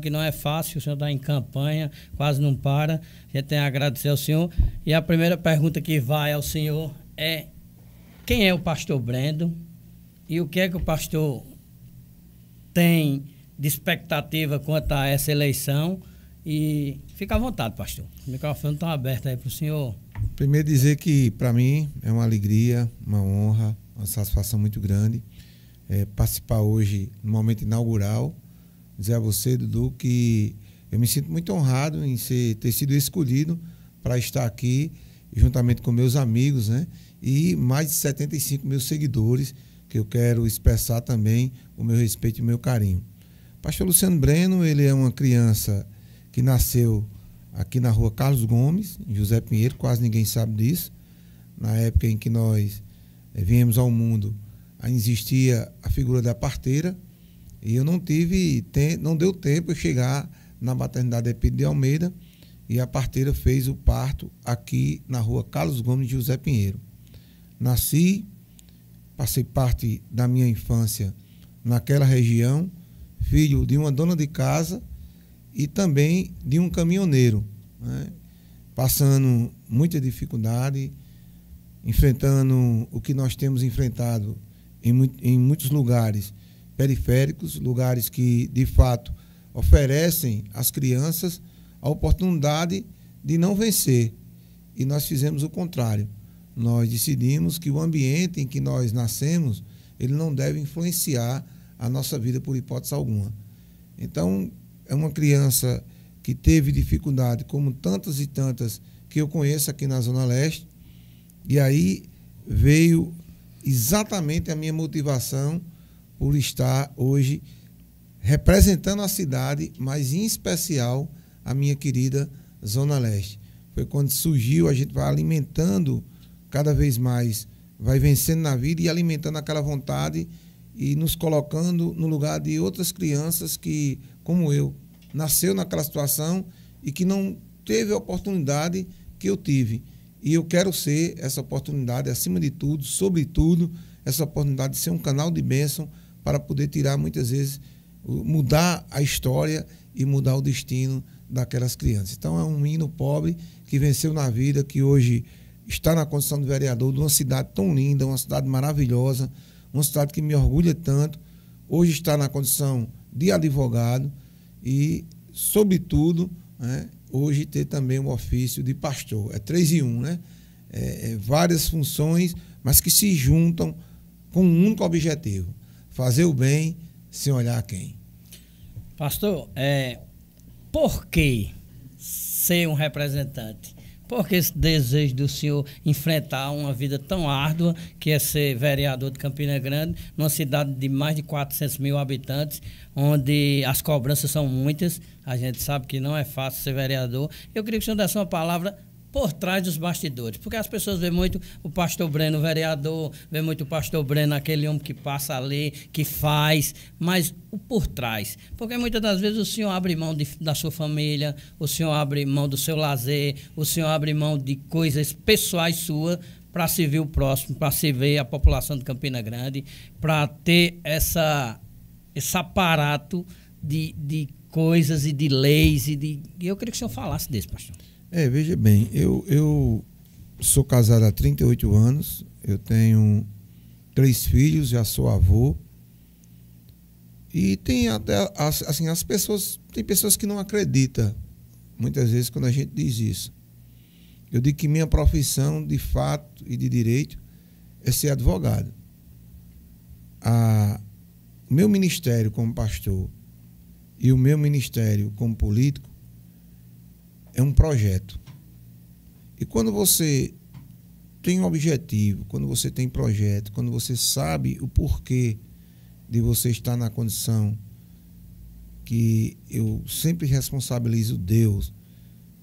que não é fácil, o senhor está em campanha, quase não para. A gente tem a agradecer ao senhor. E a primeira pergunta que vai ao senhor é: quem é o pastor Brendo e o que é que o pastor tem de expectativa quanto a essa eleição? E fica à vontade, pastor. O microfone está aberto aí para o senhor. Primeiro dizer que para mim é uma alegria, uma honra, uma satisfação muito grande participar hoje no momento inaugural. Dizer a você, Dudu, que eu me sinto muito honrado em ter sido escolhido para estar aqui juntamente com meus amigos, né? E mais de 75 mil seguidores, que eu quero expressar também o meu respeito e o meu carinho. Pastor Luciano Brendo, ele é uma criança que nasceu aqui na rua Carlos Gomes, em José Pinheiro, quase ninguém sabe disso. Na época em que nós viemos ao mundo, ainda existia a figura da parteira, e eu não deu tempo eu chegar na maternidade Epídio de Almeida, e a parteira fez o parto aqui na rua Carlos Gomes de José Pinheiro. Nasci, passei parte da minha infância naquela região, filho de uma dona de casa e também de um caminhoneiro, né? Passando muita dificuldade, enfrentando o que nós temos enfrentado em muitos lugares periféricos, lugares que, de fato, oferecem às crianças a oportunidade de não vencer. E nós fizemos o contrário. Nós decidimos que o ambiente em que nós nascemos, ele não deve influenciar a nossa vida por hipótese alguma. Então, é uma criança que teve dificuldade, como tantas e tantas que eu conheço aqui na Zona Leste, e aí veio exatamente a minha motivação por estar hoje representando a cidade, mas em especial a minha querida Zona Leste. Foi quando surgiu, a gente vai alimentando cada vez mais, vai vencendo na vida e alimentando aquela vontade e nos colocando no lugar de outras crianças que, como eu, nasceu naquela situação e que não teve a oportunidade que eu tive. E eu quero ser essa oportunidade, acima de tudo, sobretudo, essa oportunidade de ser um canal de bênção para poder tirar, muitas vezes, mudar a história e mudar o destino daquelas crianças. Então, é um menino pobre que venceu na vida, que hoje está na condição de vereador de uma cidade tão linda, uma cidade maravilhosa, uma cidade que me orgulha tanto. Hoje está na condição de advogado e, sobretudo, né, hoje ter também o ofício de pastor. É 3 em 1, né? Várias funções, mas que se juntam com um único objetivo: fazer o bem sem olhar a quem. Pastor, por que ser um representante? Por que esse desejo do senhor enfrentar uma vida tão árdua, que é ser vereador de Campina Grande, numa cidade de mais de 400 mil habitantes, onde as cobranças são muitas? A gente sabe que não é fácil ser vereador. Eu queria que o senhor desse uma palavra por trás dos bastidores, porque as pessoas veem muito o pastor Brendo vereador, veem muito o pastor Brendo aquele homem que passa ali, que faz, mas o por trás, porque muitas das vezes o senhor abre mão da sua família, o senhor abre mão do seu lazer, o senhor abre mão de coisas pessoais suas para servir o próximo, para servir a população de Campina Grande, para ter esse aparato de coisas e de leis e eu queria que o senhor falasse desse, pastor. Veja bem, eu sou casado há 38 anos, eu tenho 3 filhos, já sou avô, e tem até, assim, tem pessoas que não acreditam, muitas vezes, quando a gente diz isso. Eu digo que minha profissão, de fato e de direito, é ser advogado. O meu ministério como pastor e o meu ministério como político é um projeto. E quando você tem um objetivo, quando você tem projeto, quando você sabe o porquê de você estar na condição que eu sempre responsabilizo Deus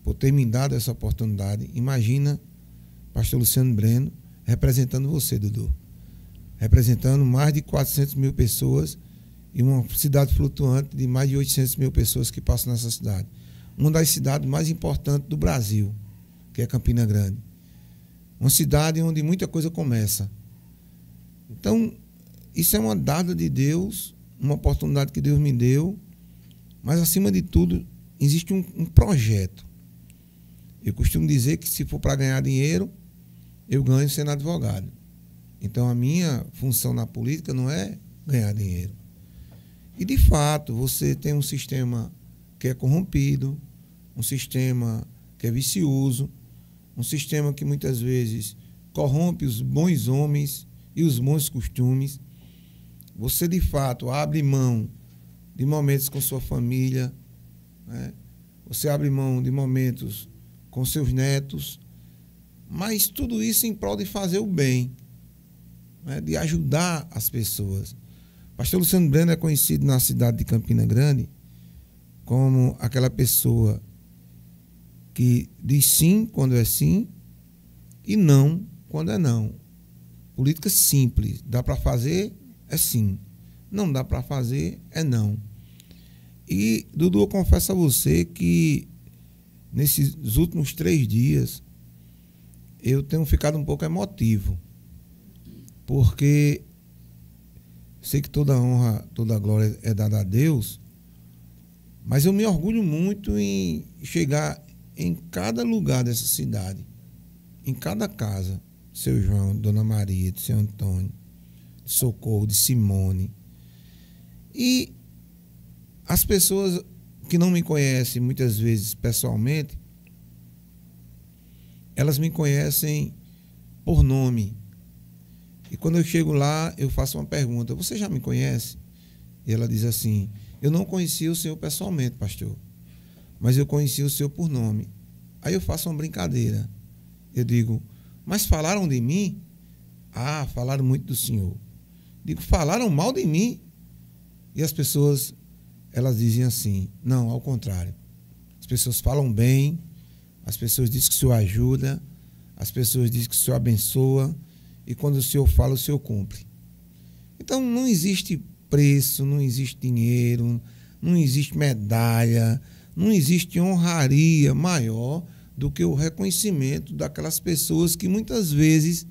por ter me dado essa oportunidade, imagina pastor Luciano Brendo representando você, Dudu. Representando mais de 400 mil pessoas e uma cidade flutuante de mais de 800 mil pessoas que passam nessa cidade. Uma das cidades mais importantes do Brasil, que é Campina Grande. Uma cidade onde muita coisa começa. Então, isso é uma dada de Deus, uma oportunidade que Deus me deu, Mas, acima de tudo, existe um projeto. Eu costumo dizer que, se for para ganhar dinheiro, eu ganho sendo advogado. Então, a minha função na política não é ganhar dinheiro. E, de fato, você tem um sistema que é corrompido, um sistema que é vicioso, um sistema que muitas vezes corrompe os bons homens e os bons costumes. Você, de fato, abre mão de momentos com sua família, né? Você abre mão de momentos com seus netos, mas tudo isso em prol de fazer o bem, né? De ajudar as pessoas. O pastor Luciano Breno é conhecido na cidade de Campina Grande como aquela pessoa que diz sim quando é sim e não quando é não. Política simples. Dá para fazer, é sim. Não dá para fazer, é não. E, Dudu, eu confesso a você que nesses últimos 3 dias eu tenho ficado um pouco emotivo, porque sei que toda honra, toda glória é dada a Deus, mas eu me orgulho muito em chegar em cada lugar dessa cidade, em cada casa, seu João, Dona Maria, de seu Antônio, de Socorro, de Simone. E as pessoas que não me conhecem muitas vezes pessoalmente, elas me conhecem por nome. E quando eu chego lá, eu faço uma pergunta: você já me conhece? E ela diz assim: eu não conhecia o senhor pessoalmente, pastor, mas eu conhecia o senhor por nome. Aí eu faço uma brincadeira. Eu digo: mas falaram de mim? Ah, falaram muito do senhor. Digo: falaram mal de mim? E as pessoas, elas dizem assim: não, ao contrário. As pessoas falam bem, as pessoas dizem que o senhor ajuda, as pessoas dizem que o senhor abençoa, e quando o senhor fala, o senhor cumpre. Então, não existe preço, não existe dinheiro, não existe medalha, não existe honraria maior do que o reconhecimento daquelas pessoas que muitas vezes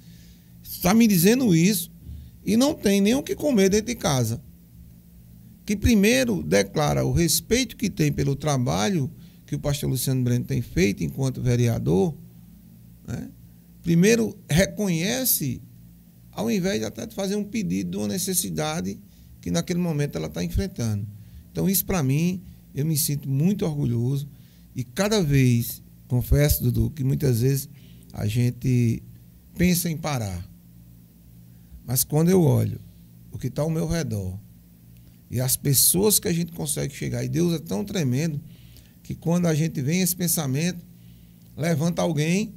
estão me dizendo isso e não tem nem o que comer dentro de casa. Que primeiro declara o respeito que tem pelo trabalho que o pastor Luciano Breno tem feito enquanto vereador, né? Primeiro reconhece, ao invés de até fazer um pedido de uma necessidade que naquele momento ela está enfrentando. Então, isso para mim, eu me sinto muito orgulhoso e cada vez, confesso, Dudu, que muitas vezes a gente pensa em parar. Mas quando eu olho o que está ao meu redor e as pessoas que a gente consegue chegar, e Deus é tão tremendo que quando a gente vem esse pensamento, levanta alguém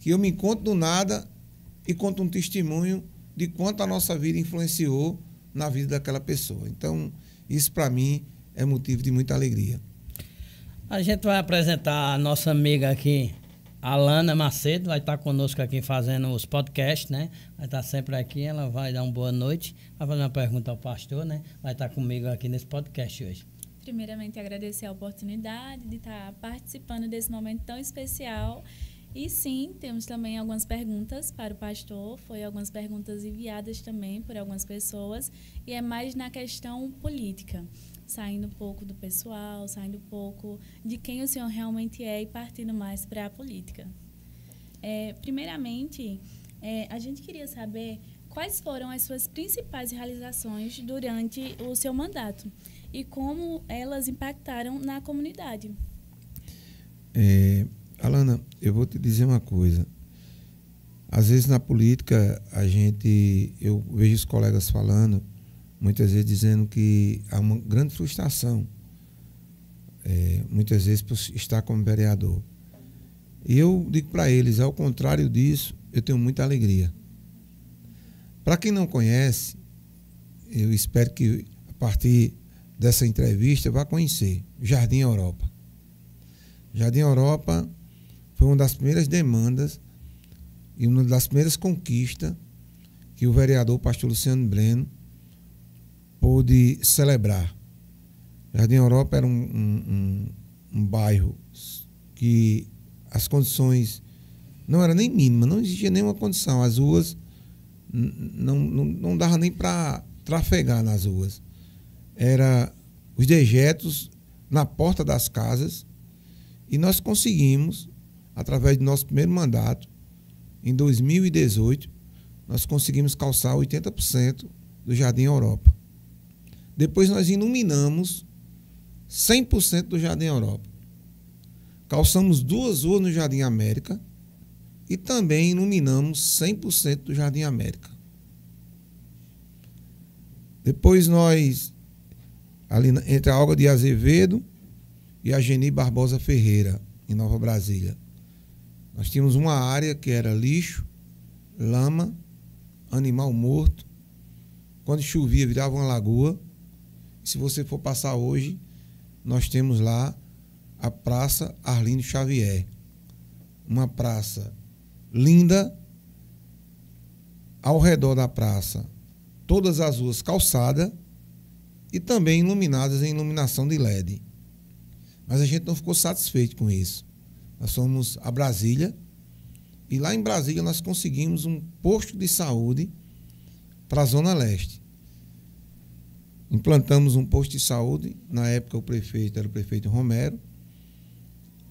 que eu me encontro do nada e conto um testemunho de quanto a nossa vida influenciou na vida daquela pessoa. Então, isso para mim é motivo de muita alegria. A gente vai apresentar a nossa amiga aqui, Alana Macedo, vai estar conosco aqui fazendo os podcasts, né? Vai estar sempre aqui, ela vai dar uma boa noite, vai fazer uma pergunta ao pastor, né? Vai estar comigo aqui nesse podcast hoje. Primeiramente, agradecer a oportunidade de estar participando desse momento tão especial. E sim, temos também algumas perguntas para o pastor, foi algumas perguntas enviadas também por algumas pessoas, e é mais na questão política, saindo um pouco do pessoal, saindo um pouco de quem o senhor realmente é e partindo mais para a política. Primeiramente, a gente queria saber quais foram as suas principais realizações durante o seu mandato e como elas impactaram na comunidade. Alana, eu vou te dizer uma coisa. Às vezes na política eu vejo os colegas falando, muitas vezes dizendo que há uma grande frustração, muitas vezes por estar como vereador. E eu digo para eles, ao contrário disso, eu tenho muita alegria. Para quem não conhece, eu espero que a partir dessa entrevista vá conhecer Jardim Europa. Jardim Europa foi uma das primeiras demandas e uma das primeiras conquistas que o vereador pastor Luciano Breno pôde celebrar. Jardim Europa era um bairro que as condições não eram nem mínimas, não existia nenhuma condição. As ruas não dava nem para trafegar nas ruas. Os dejetos na porta das casas, e nós conseguimos, através do nosso primeiro mandato, em 2018, nós conseguimos calçar 80% do Jardim Europa. Depois nós iluminamos 100% do Jardim Europa. Calçamos 2 ruas no Jardim América e também iluminamos 100% do Jardim América. Depois nós, ali entre a Olga de Azevedo e a Geni Barbosa Ferreira, em Nova Brasília, nós tínhamos uma área que era lixo, lama, animal morto. Quando chovia, virava uma lagoa. E se você for passar hoje, nós temos lá a Praça Arlindo Xavier. Uma praça linda. Ao redor da praça, todas as ruas calçadas e também iluminadas em iluminação de LED. Mas a gente não ficou satisfeito com isso. Nós fomos a Brasília e lá em Brasília nós conseguimos um posto de saúde para a Zona Leste. Implantamos um posto de saúde, na época o prefeito era o prefeito Romero,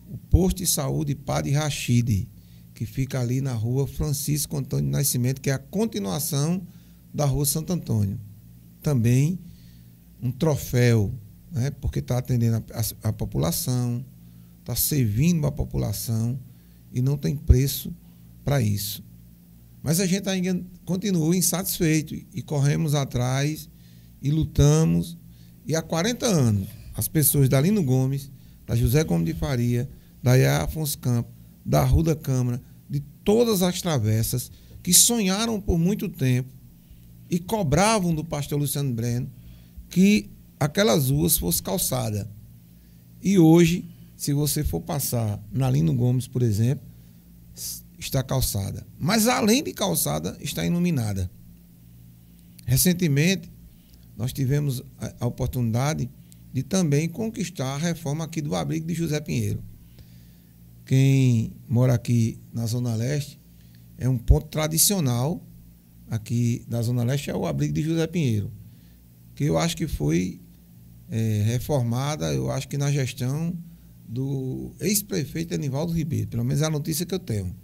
o posto de saúde Padre Rachid, que fica ali na rua Francisco Antônio de Nascimento, que é a continuação da rua Santo Antônio. Também um troféu, né, porque está atendendo a população, está servindo a população e não tem preço para isso. Mas a gente ainda continua insatisfeito e corremos atrás e lutamos. E há 40 anos, as pessoas da Lino Gomes, da José Gomes de Faria, da Yaya Afonso Campos, da Rua da Câmara, de todas as travessas, que sonharam por muito tempo e cobravam do pastor Luciano Breno que aquelas ruas fossem calçadas. E hoje, se você for passar na Lino Gomes, por exemplo, está calçada. Mas além de calçada, está iluminada. Recentemente, nós tivemos a oportunidade de também conquistar a reforma aqui do abrigo de José Pinheiro. Quem mora aqui na Zona Leste, é um ponto tradicional aqui da Zona Leste, é o abrigo de José Pinheiro, que eu acho que foi reformada, eu acho que na gestão do ex-prefeito Anivaldo Ribeiro, pelo menos é a notícia que eu tenho.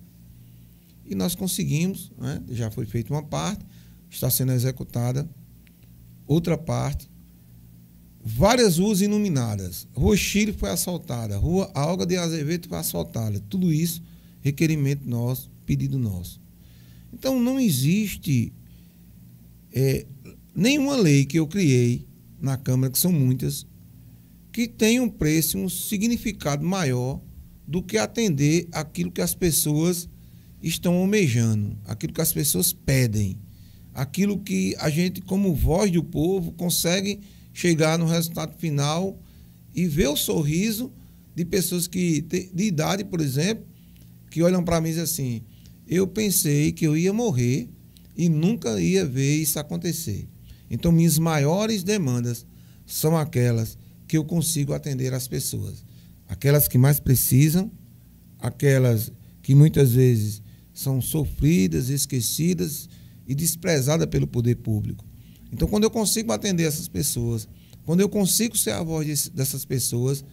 E nós conseguimos, né, já foi feita uma parte, está sendo executada outra parte, várias ruas iluminadas. Rua Chile foi asfaltada, Rua Olga de Azevedo foi asfaltada. Tudo isso, requerimento nosso, pedido nosso. Então, não existe nenhuma lei que eu criei na Câmara, que são muitas, que tenha um preço, um significado maior do que atender aquilo que as pessoas estão almejando, aquilo que as pessoas pedem, aquilo que a gente, como voz do povo, consegue chegar no resultado final e ver o sorriso de pessoas que de idade, por exemplo, que olham para mim e dizem assim: eu pensei que eu ia morrer e nunca ia ver isso acontecer. Então, minhas maiores demandas são aquelas que eu consigo atender as pessoas. Aquelas que mais precisam, aquelas que muitas vezes são sofridas, esquecidas e desprezadas pelo poder público. Então, quando eu consigo atender essas pessoas, quando eu consigo ser a voz dessas pessoas,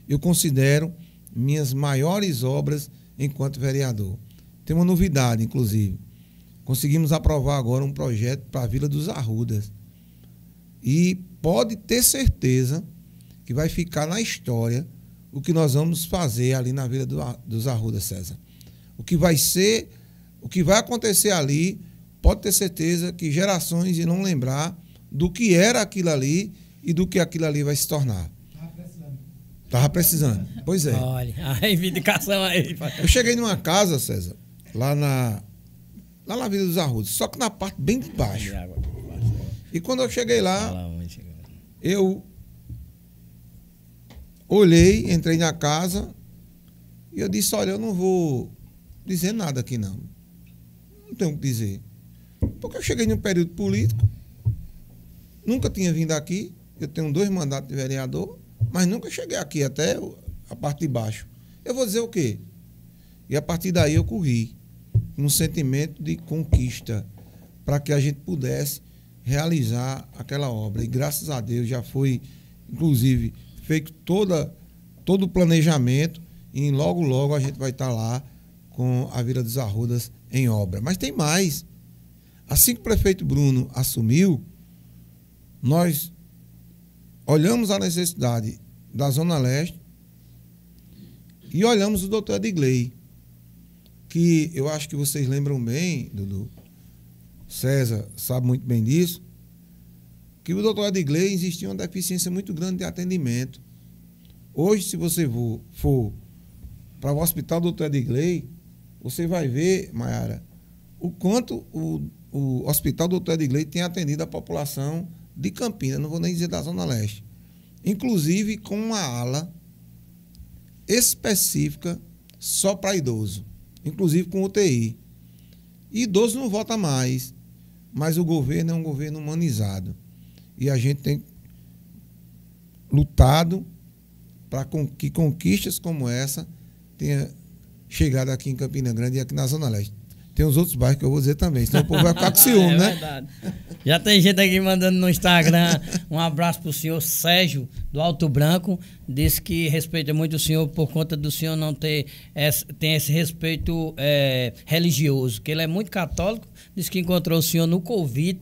eu considero minhas maiores obras enquanto vereador. Tem uma novidade, inclusive. Conseguimos aprovar agora um projeto para a Vila dos Arrudas. E pode ter certeza que vai ficar na história o que nós vamos fazer ali na Vila dos Arrudas, César. O que vai acontecer ali, pode ter certeza que gerações irão lembrar do que era aquilo ali e do que aquilo ali vai se tornar. Estava precisando. Pois é. Olha, a reivindicação aí. Eu cheguei numa casa, César, lá na Vila dos Arrudas, só que na parte bem de baixo. E quando eu cheguei lá, eu olhei, entrei na casa e eu disse: olha, eu não vou dizer nada aqui não. Não tenho o que dizer. Porque eu cheguei num período político, nunca tinha vindo aqui, eu tenho 2 mandatos de vereador, mas nunca cheguei aqui até a parte de baixo. Eu vou dizer o quê? E a partir daí eu corri um sentimento de conquista para que a gente pudesse realizar aquela obra. E graças a Deus já foi, inclusive, feito todo o planejamento e logo a gente vai estar lá com a Vila dos Arrudas em obra. Mas tem mais. Assim que o prefeito Bruno assumiu, nós olhamos a necessidade da Zona Leste e olhamos o doutor Edgley, que eu acho que vocês lembram bem, Dudu, César sabe muito bem disso, que o doutor Edgley existia uma deficiência muito grande de atendimento. Hoje, se você for para o Hospital Doutor Edgley, você vai ver, Maiara, o quanto o Hospital Doutor Edgley tem atendido a população de Campinas, não vou nem dizer da Zona Leste, inclusive com uma ala específica só para idoso, inclusive com UTI. E idoso não vota mais, mas o governo é um governo humanizado. E a gente tem lutado para que conquistas como essa tenha chegado aqui em Campina Grande e aqui na Zona Leste. Tem os outros bairros que eu vou dizer também, senão o povo vai ficar com ciúme, né? Verdade. Já tem gente aqui mandando no Instagram um abraço para o senhor Sérgio, do Alto Branco, disse que respeita muito o senhor por conta do senhor não ter tem esse respeito religioso, que ele é muito católico, disse que encontrou o senhor no Covid,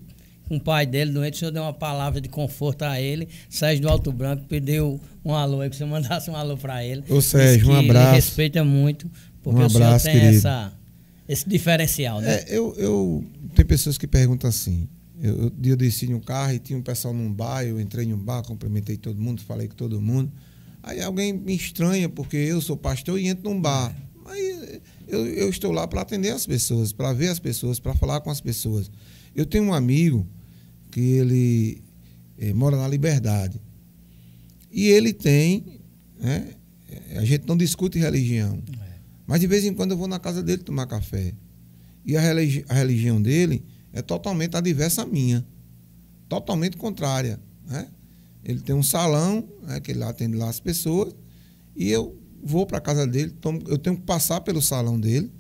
com o pai dele doente, o senhor deu uma palavra de conforto a ele. Sérgio do Alto Branco pediu um alô aí, que você mandasse um alô para ele. Ô Sérgio, um abraço. Ele respeita muito, porque um abraço, o senhor tem querido. Esse diferencial, né? Tem pessoas que perguntam assim, eu desci de um carro e tinha um pessoal num bar, eu entrei em um bar, cumprimentei todo mundo, falei com todo mundo. Aí alguém me estranha, porque eu sou pastor e entro num bar. Aí eu estou lá para atender as pessoas, para ver as pessoas, para falar com as pessoas. Eu tenho um amigo que ele mora na Liberdade. E ele tem, né, a gente não discute religião, mas de vez em quando eu vou na casa dele tomar café. E a religião dele é totalmente adversa à minha, totalmente contrária, né? Ele tem um salão, né, que ele atende lá as pessoas, e eu vou para a casa dele, eu tenho que passar pelo salão dele,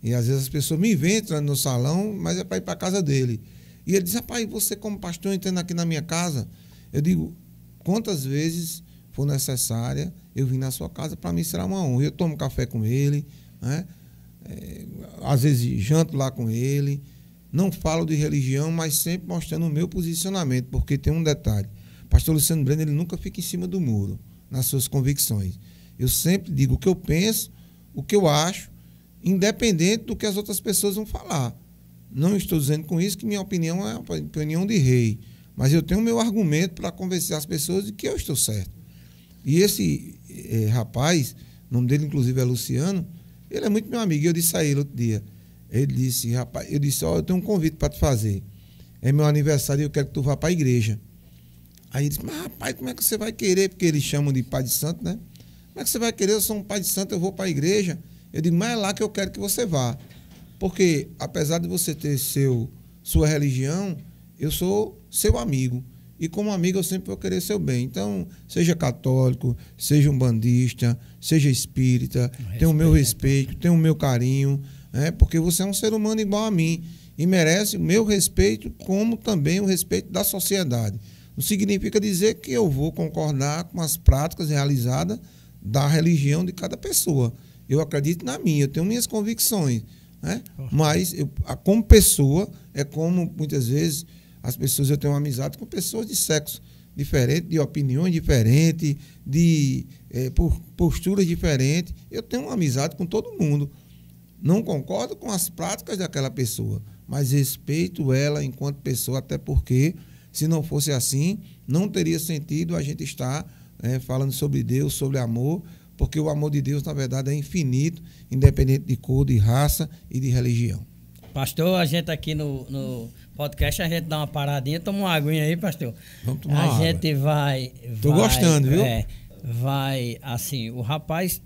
e às vezes as pessoas me veem entrando no salão, mas é para ir para a casa dele. E ele diz: rapaz, você como pastor entrando aqui na minha casa? Eu digo: quantas vezes for necessária, eu vim na sua casa, para mim será uma honra. Eu tomo café com ele, né? Às vezes janto lá com ele, não falo de religião, mas sempre mostrando o meu posicionamento, porque tem um detalhe: pastor Luciano Brenner, ele nunca fica em cima do muro nas suas convicções. Eu sempre digo o que eu penso, o que eu acho, independente do que as outras pessoas vão falar. Não estou dizendo com isso que minha opinião é uma opinião de rei, mas eu tenho o meu argumento para convencer as pessoas de que eu estou certo. E esse rapaz, o nome dele inclusive é Luciano, ele é muito meu amigo. Eu disse a ele outro dia, ele disse: rapaz, eu disse: ó, eu tenho um convite para te fazer. É meu aniversário e eu quero que tu vá para a igreja. Aí ele disse: mas rapaz, como é que você vai querer? Porque eles chamam de pai de santo, né? Como é que você vai querer? Eu sou um pai de santo, eu vou para a igreja. Eu digo: mas é lá que eu quero que você vá. Porque, apesar de você ter sua religião, eu sou seu amigo. E como amigo, eu sempre vou querer seu bem. Então, seja católico, seja umbandista, seja espírita, tenha o meu respeito, tenha o meu carinho, né? Porque você é um ser humano igual a mim e merece o meu respeito, como também o respeito da sociedade. Não significa dizer que eu vou concordar com as práticas realizadas da religião de cada pessoa. Eu acredito na minha, eu tenho minhas convicções, né? Mas como pessoa, é como muitas vezes as pessoas, eu tenho uma amizade com pessoas de sexo diferente, de opiniões diferentes, de posturas diferentes. Eu tenho uma amizade com todo mundo. Não concordo com as práticas daquela pessoa, mas respeito ela enquanto pessoa, até porque, se não fosse assim, não teria sentido a gente estar falando sobre Deus, sobre amor, porque o amor de Deus, na verdade, é infinito, independente de cor, de raça e de religião. Pastor, a gente aqui no podcast, a gente dá uma paradinha, toma uma aguinha aí, pastor. Vamos tomar uma água. A gente vai... Tô gostando, viu? Vai, assim, o rapaz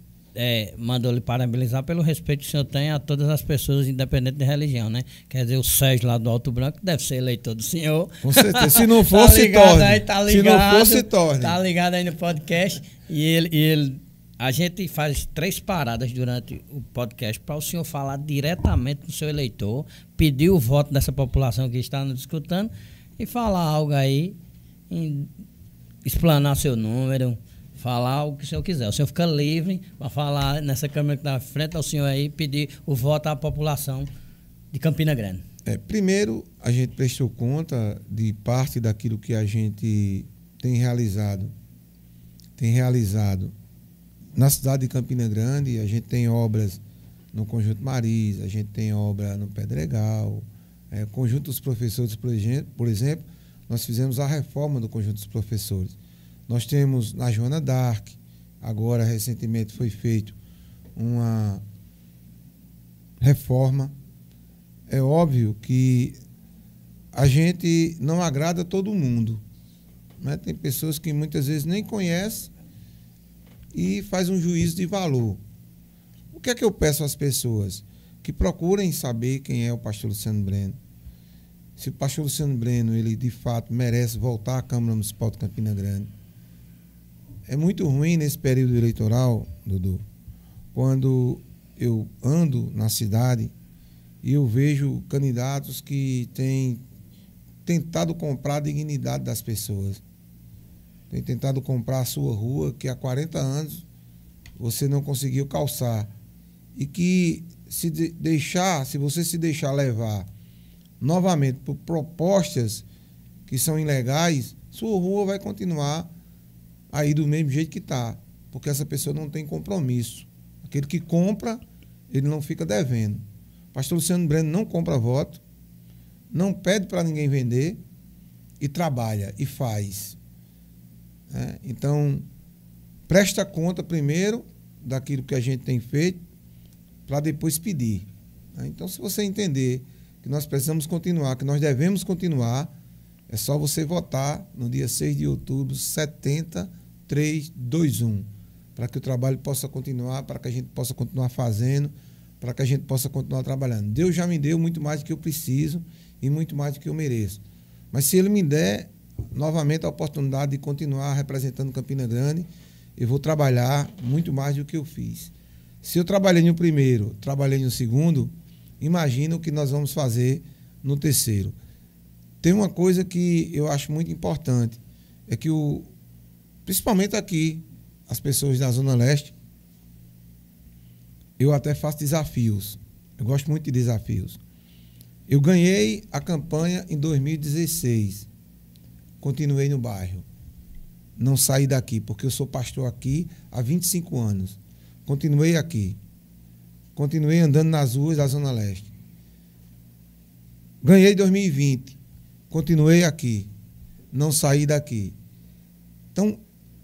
mandou lhe parabenizar pelo respeito que o senhor tem a todas as pessoas, independente de religião, né? Quer dizer, o Sérgio lá do Alto Branco deve ser eleitor do senhor. Com certeza. Se não for, se torne. Se não for, se torne. Tá ligado aí no podcast. E ele a gente faz 3 paradas durante o podcast para o senhor falar diretamente com o seu eleitor, pedir o voto dessa população que está nos escutando e falar algo aí, explanar seu número, falar o que o senhor quiser. O senhor fica livre para falar nessa câmera que está à frente ao senhor aí, pedir o voto à população de Campina Grande. Primeiro, a gente prestou conta de parte daquilo que a gente tem realizado. Na cidade de Campina Grande, a gente tem obras no Conjunto Marisa, a gente tem obra no Pedregal, Conjunto dos Professores, por exemplo, nós fizemos a reforma do Conjunto dos Professores. Nós temos na Joana d'Arc, agora recentemente foi feito uma reforma. É óbvio que a gente não agrada todo mundo, né? Tem pessoas que muitas vezes nem conhecem e faz um juízo de valor. O que é que eu peço às pessoas? Que procurem saber quem é o pastor Luciano Breno. Se o pastor Luciano Breno, ele de fato merece voltar à Câmara Municipal de Campina Grande. É muito ruim nesse período eleitoral, Dudu, quando eu ando na cidade e eu vejo candidatos que têm tentado comprar a dignidade das pessoas. Tem tentado comprar a sua rua, que há 40 anos você não conseguiu calçar. E que se você se deixar levar novamente por propostas que são ilegais, sua rua vai continuar aí do mesmo jeito que está, porque essa pessoa não tem compromisso. Aquele que compra, ele não fica devendo. O pastor Luciano Breno não compra voto, não pede para ninguém vender e trabalha e faz. Então, presta conta primeiro daquilo que a gente tem feito para depois pedir. Então, se você entender que nós precisamos continuar, que nós devemos continuar, é só você votar no dia 6 de outubro, 70321, para que o trabalho possa continuar, para que a gente possa continuar fazendo, para que a gente possa continuar trabalhando. Deus já me deu muito mais do que eu preciso e muito mais do que eu mereço. Mas se Ele me der novamente a oportunidade de continuar representando Campina Grande, eu vou trabalhar muito mais do que eu fiz. Se eu trabalhei no primeiro, trabalhei no segundo, imagina o que nós vamos fazer no terceiro. Tem uma coisa que eu acho muito importante, é que principalmente aqui, as pessoas da Zona Leste, eu até faço desafios. Eu gosto muito de desafios. Eu ganhei a campanha em 2016. Continuei no bairro. Não saí daqui, porque eu sou pastor aqui há 25 anos. Continuei aqui. Continuei andando nas ruas da Zona Leste. Ganhei em 2020. Continuei aqui. Não saí daqui. Então,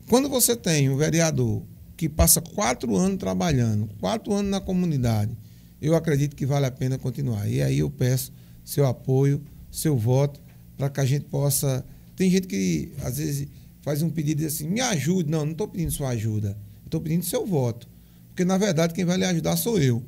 quando você tem um vereador que passa 4 anos trabalhando, 4 anos na comunidade, eu acredito que vale a pena continuar. E aí eu peço seu apoio, seu voto, para que a gente possa... Tem gente que, às vezes, faz um pedido assim, me ajude. Não estou pedindo sua ajuda. Estou pedindo seu voto. Porque, na verdade, quem vai lhe ajudar sou eu.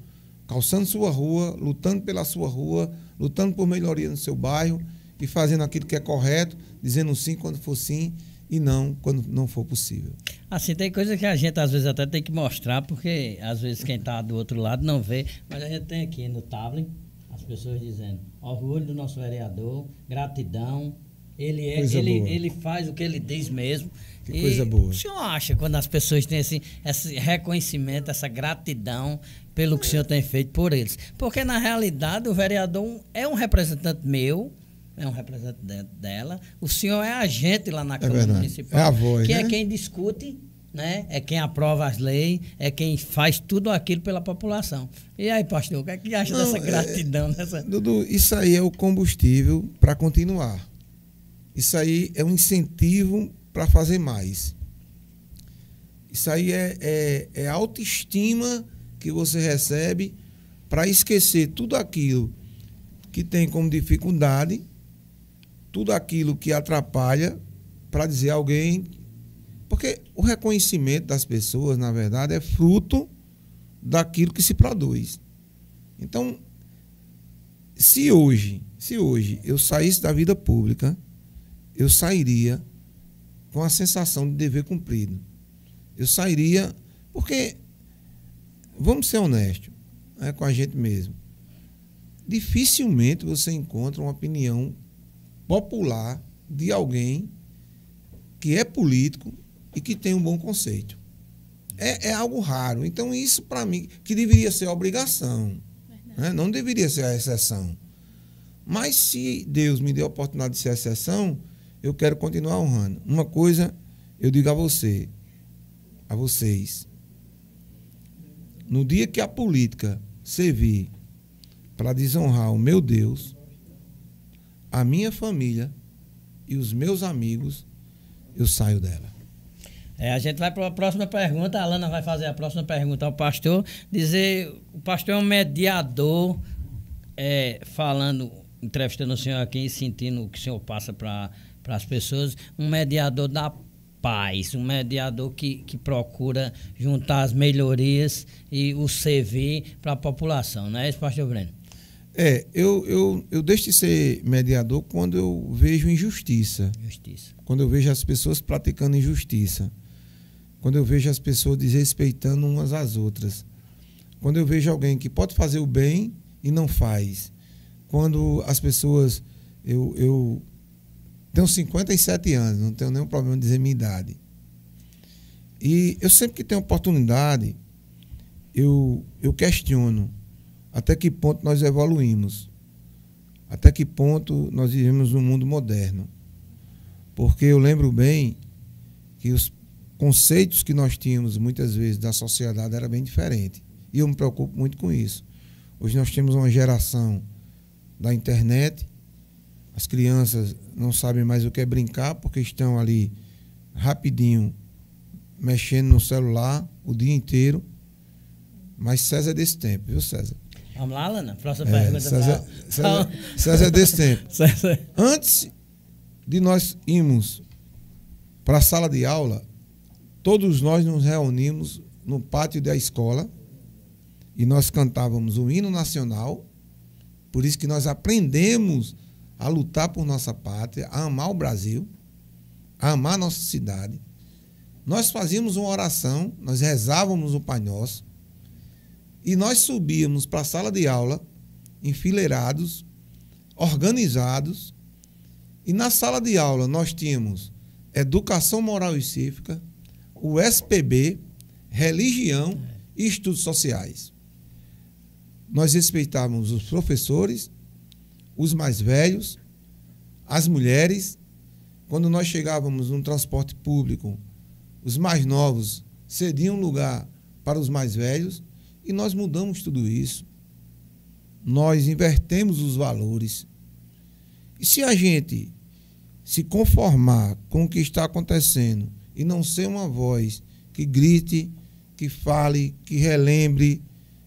Calçando sua rua, lutando pela sua rua, lutando por melhoria no seu bairro e fazendo aquilo que é correto, dizendo sim quando for sim e não quando não for possível. Assim, tem coisa que a gente, às vezes, até tem que mostrar, porque, às vezes, quem está do outro lado não vê. Mas a gente tem aqui no tablet as pessoas dizendo, orgulho do nosso vereador, gratidão. Ele faz o que ele diz mesmo. Que coisa boa. O senhor acha, quando as pessoas têm esse reconhecimento, essa gratidão pelo que o senhor tem feito por eles? Porque, na realidade, o vereador é um representante meu, é um representante dela. O senhor é agente lá na Câmara Municipal. É a voz, que né? é quem discute, né? É quem aprova as leis, é quem faz tudo aquilo pela população. E aí, pastor, o que é que acha dessa gratidão? Dudu, isso aí é o combustível para continuar. Isso aí é um incentivo para fazer mais. Isso aí é autoestima que você recebe para esquecer tudo aquilo que tem como dificuldade, tudo aquilo que atrapalha, para dizer a alguém... Porque o reconhecimento das pessoas, na verdade, é fruto daquilo que se produz. Então, se hoje eu saísse da vida pública, eu sairia com a sensação de dever cumprido. Eu sairia... Porque, vamos ser honestos, né, com a gente mesmo. Dificilmente você encontra uma opinião popular de alguém que é político e que tem um bom conceito. É algo raro. Então, isso, para mim, que deveria ser a obrigação, né? Não deveria ser a exceção. Mas, se Deus me deu a oportunidade de ser a exceção, eu quero continuar honrando. Uma coisa, eu digo a vocês, no dia que a política servir para desonrar o meu Deus, a minha família e os meus amigos, eu saio dela. A gente vai para a próxima pergunta. A Alana vai fazer a próxima pergunta ao pastor. O pastor é um mediador, entrevistando o senhor aqui e sentindo o que o senhor passa para as pessoas, um mediador da paz, um mediador que procura juntar as melhorias e o servir para a população, não é isso, pastor Breno? Eu deixo de ser mediador quando eu vejo injustiça. Quando eu vejo as pessoas praticando injustiça. Quando eu vejo as pessoas desrespeitando umas às outras. Quando eu vejo alguém que pode fazer o bem e não faz. Quando as pessoas... Eu tenho 57 anos, não tenho nenhum problema de dizer minha idade. E eu sempre que tenho oportunidade, eu questiono até que ponto nós evoluímos. Até que ponto nós vivemos num mundo moderno. Porque eu lembro bem que os conceitos que nós tínhamos, muitas vezes, da sociedade era bem diferente. E eu me preocupo muito com isso. Hoje nós temos uma geração da internet. As crianças não sabem mais o que é brincar, porque estão ali rapidinho, mexendo no celular o dia inteiro. Mas César é desse tempo, viu, César? Vamos lá, Alana? Próxima pergunta. César é desse tempo. Antes de nós irmos para a sala de aula, todos nós nos reunimos no pátio da escola e nós cantávamos o hino nacional. Por isso que nós aprendemos a lutar por nossa pátria, a amar o Brasil, a amar nossa cidade. Nós fazíamos uma oração, nós rezávamos o Pai Nosso e nós subíamos para a sala de aula, enfileirados, organizados, e na sala de aula nós tínhamos Educação Moral e Cívica, o SPB, Religião e Estudos Sociais. Nós respeitávamos os professores, os mais velhos, as mulheres. Quando nós chegávamos num transporte público, os mais novos cediam lugar para os mais velhos e nós mudamos tudo isso. Nós invertemos os valores. E se a gente se conformar com o que está acontecendo e não ser uma voz que grite, que fale, que relembre,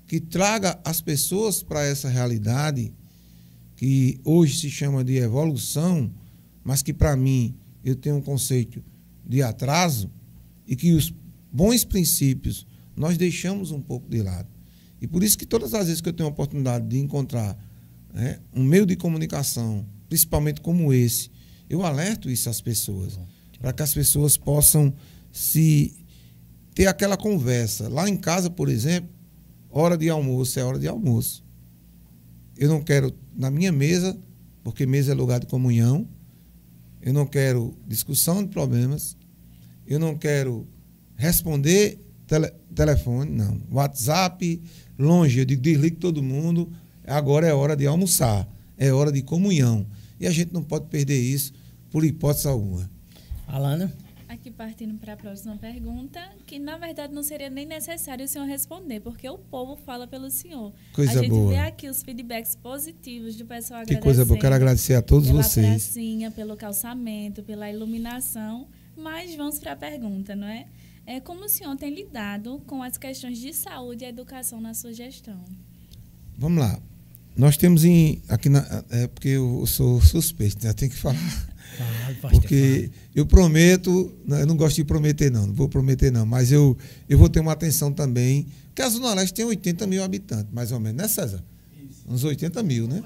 que traga as pessoas para essa realidade, que hoje se chama de evolução, mas que para mim eu tenho um conceito de atraso, e que os bons princípios nós deixamos um pouco de lado. E por isso que todas as vezes que eu tenho a oportunidade de encontrar um meio de comunicação, principalmente como esse, eu alerto isso às pessoas, para que as pessoas possam ter aquela conversa. Lá em casa, por exemplo, hora de almoço é hora de almoço. Eu não quero na minha mesa, porque mesa é lugar de comunhão. Eu não quero discussão de problemas. Eu não quero responder telefone, não. WhatsApp, longe. Eu digo, desligue todo mundo. Agora é hora de almoçar. É hora de comunhão. E a gente não pode perder isso por hipótese alguma. Alana? Aqui partindo para a próxima pergunta, que na verdade não seria nem necessário o senhor responder, porque o povo fala pelo senhor. Coisa boa. A gente vê aqui os feedbacks positivos do pessoal agradecendo. Que coisa boa, quero agradecer a todos vocês. Pela pracinha, pelo calçamento, pela iluminação. Mas vamos para a pergunta, não é? Como o senhor tem lidado com as questões de saúde e educação na sua gestão? Vamos lá. Nós temos porque eu sou suspeito, já tenho que falar. Porque eu prometo, eu não gosto de prometer não vou prometer não, mas eu vou ter uma atenção também, porque a Zona Leste tem 80 mil habitantes, mais ou menos, né, César? Isso. Uns 80 mil, né?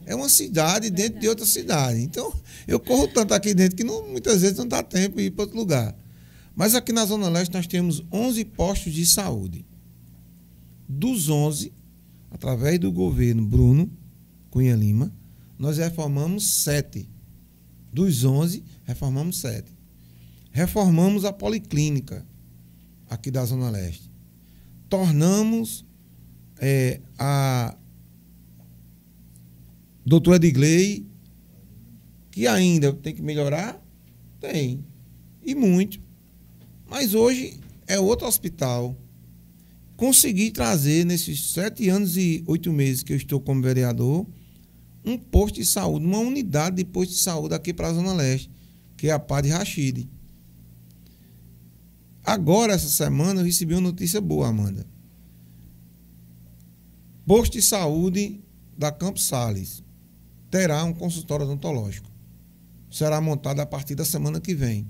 É uma cidade dentro de outra cidade. Então, eu corro tanto aqui dentro que muitas vezes não dá tempo de ir para outro lugar. Mas aqui na Zona Leste nós temos 11 postos de saúde. Dos 11, através do governo Bruno Cunha Lima, nós reformamos 7. Dos 11, reformamos 7. reformamos a policlínica aqui da Zona Leste. Tornamos a doutora Edgley, que ainda tem que melhorar, tem, e muito. Mas hoje é outro hospital. Consegui trazer, nesses 7 anos e 8 meses que eu estou como vereador, um posto de saúde, uma unidade de posto de saúde aqui para a Zona Leste, que é a Padre Rachid. Agora, essa semana, eu recebi uma notícia boa, Amanda. Posto de saúde da Campos Sales terá um consultório odontológico. Será montado a partir da semana que vem.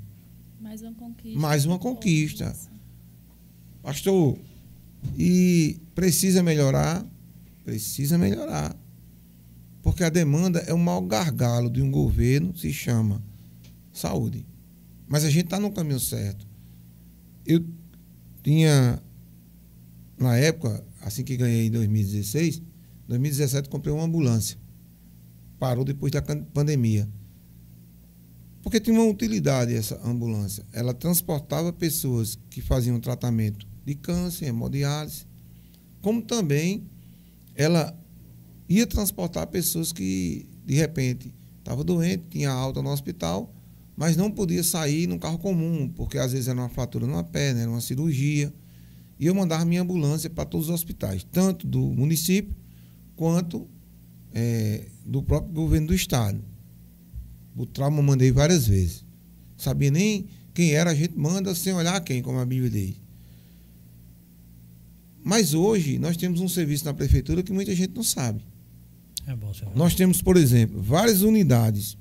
Mais uma conquista. Mais uma conquista. Pastor, e precisa melhorar? Precisa melhorar. Porque a demanda é o maior gargalo de um governo, se chama saúde. Mas a gente está no caminho certo. Eu tinha, na época, assim que ganhei em 2016, 2017 comprei uma ambulância. Parou depois da pandemia. Porque tinha uma utilidade essa ambulância. Ela transportava pessoas que faziam tratamento de câncer, hemodiálise, como também ela ia transportar pessoas que, de repente, estavam doentes, tinha alta no hospital, mas não podia sair num carro comum, porque às vezes era uma fratura numa perna, era uma cirurgia. E eu mandava minha ambulância para todos os hospitais, tanto do município quanto do próprio governo do estado. O trauma eu mandei várias vezes. Sabia nem quem era, a gente manda sem olhar quem, como a Bíblia diz. Mas hoje nós temos um serviço na prefeitura que muita gente não sabe. É bom, senhor. Nós temos, por exemplo, várias unidades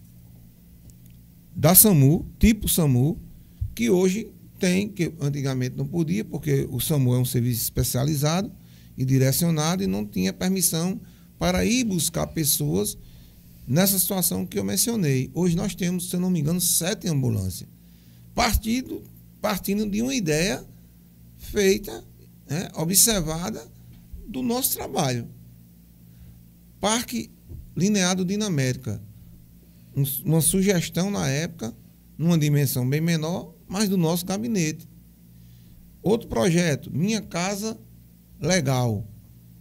da SAMU, tipo SAMU, que hoje tem, que antigamente não podia, porque o SAMU é um serviço especializado e direcionado e não tinha permissão para ir buscar pessoas nessa situação que eu mencionei. Hoje nós temos, se eu não me engano, 7 ambulâncias. Partindo de uma ideia feita, observada do nosso trabalho. Parque Lineado Dinamérica. Uma sugestão na época, numa dimensão bem menor, mas do nosso gabinete. Outro projeto, Minha Casa Legal,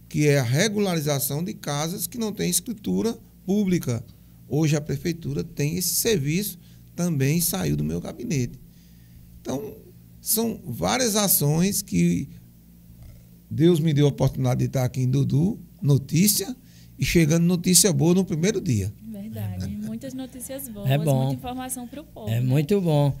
que é a regularização de casas que não têm escritura pública. Hoje a prefeitura tem esse serviço, também saiu do meu gabinete. Então, são várias ações que Deus me deu a oportunidade de estar aqui em Dudu, notícia, e chegando notícia boa no primeiro dia. Verdade, muitas notícias boas, bom. muita informação para o povo. É muito bom.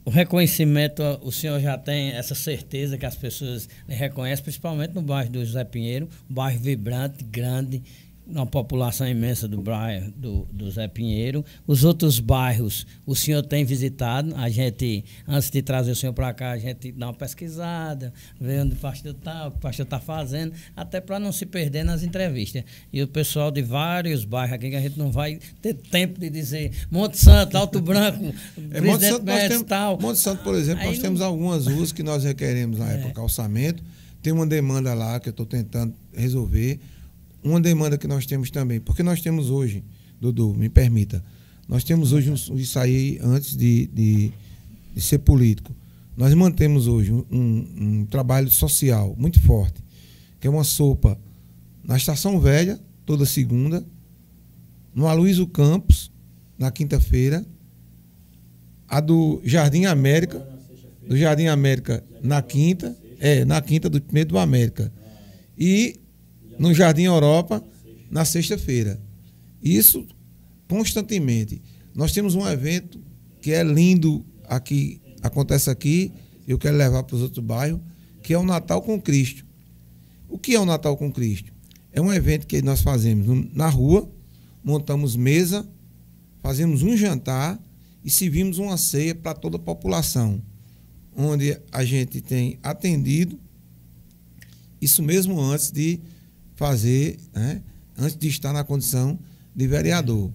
O reconhecimento, o senhor já tem essa certeza que as pessoas lhe reconhecem, principalmente no bairro do José Pinheiro, um bairro vibrante, grande, uma população imensa do bairro do Zé Pinheiro. Os outros bairros, o senhor tem visitado? A gente, antes de trazer o senhor para cá, a gente dá uma pesquisada, vê onde o pastor está, o que o pastor está fazendo, até para não se perder nas entrevistas. E o pessoal de vários bairros aqui, que a gente não vai ter tempo de dizer Monte Santo, Alto Branco, Presidente Médici e tal. Monte Santo, por exemplo, nós temos algumas ruas que nós requeremos na época calçamento. Tem uma demanda lá que eu estou tentando resolver. Uma demanda que nós temos também, porque nós temos hoje, Dudu, me permita, nós temos hoje, isso aí antes de ser político, nós mantemos hoje um trabalho social muito forte, que é uma sopa na Estação Velha, toda segunda, no Aloysio Campos, na quinta-feira, a do Jardim América, na quinta do 1º do América, e no Jardim Europa, na sexta-feira. Isso constantemente. Nós temos um evento que é lindo, aqui, acontece aqui, eu quero levar para os outros bairros, que é o Natal com Cristo. O que é o Natal com Cristo? É um evento que nós fazemos na rua, montamos mesa, fazemos um jantar e servimos uma ceia para toda a população, onde a gente tem atendido, isso mesmo antes de fazer, antes de estar na condição de vereador.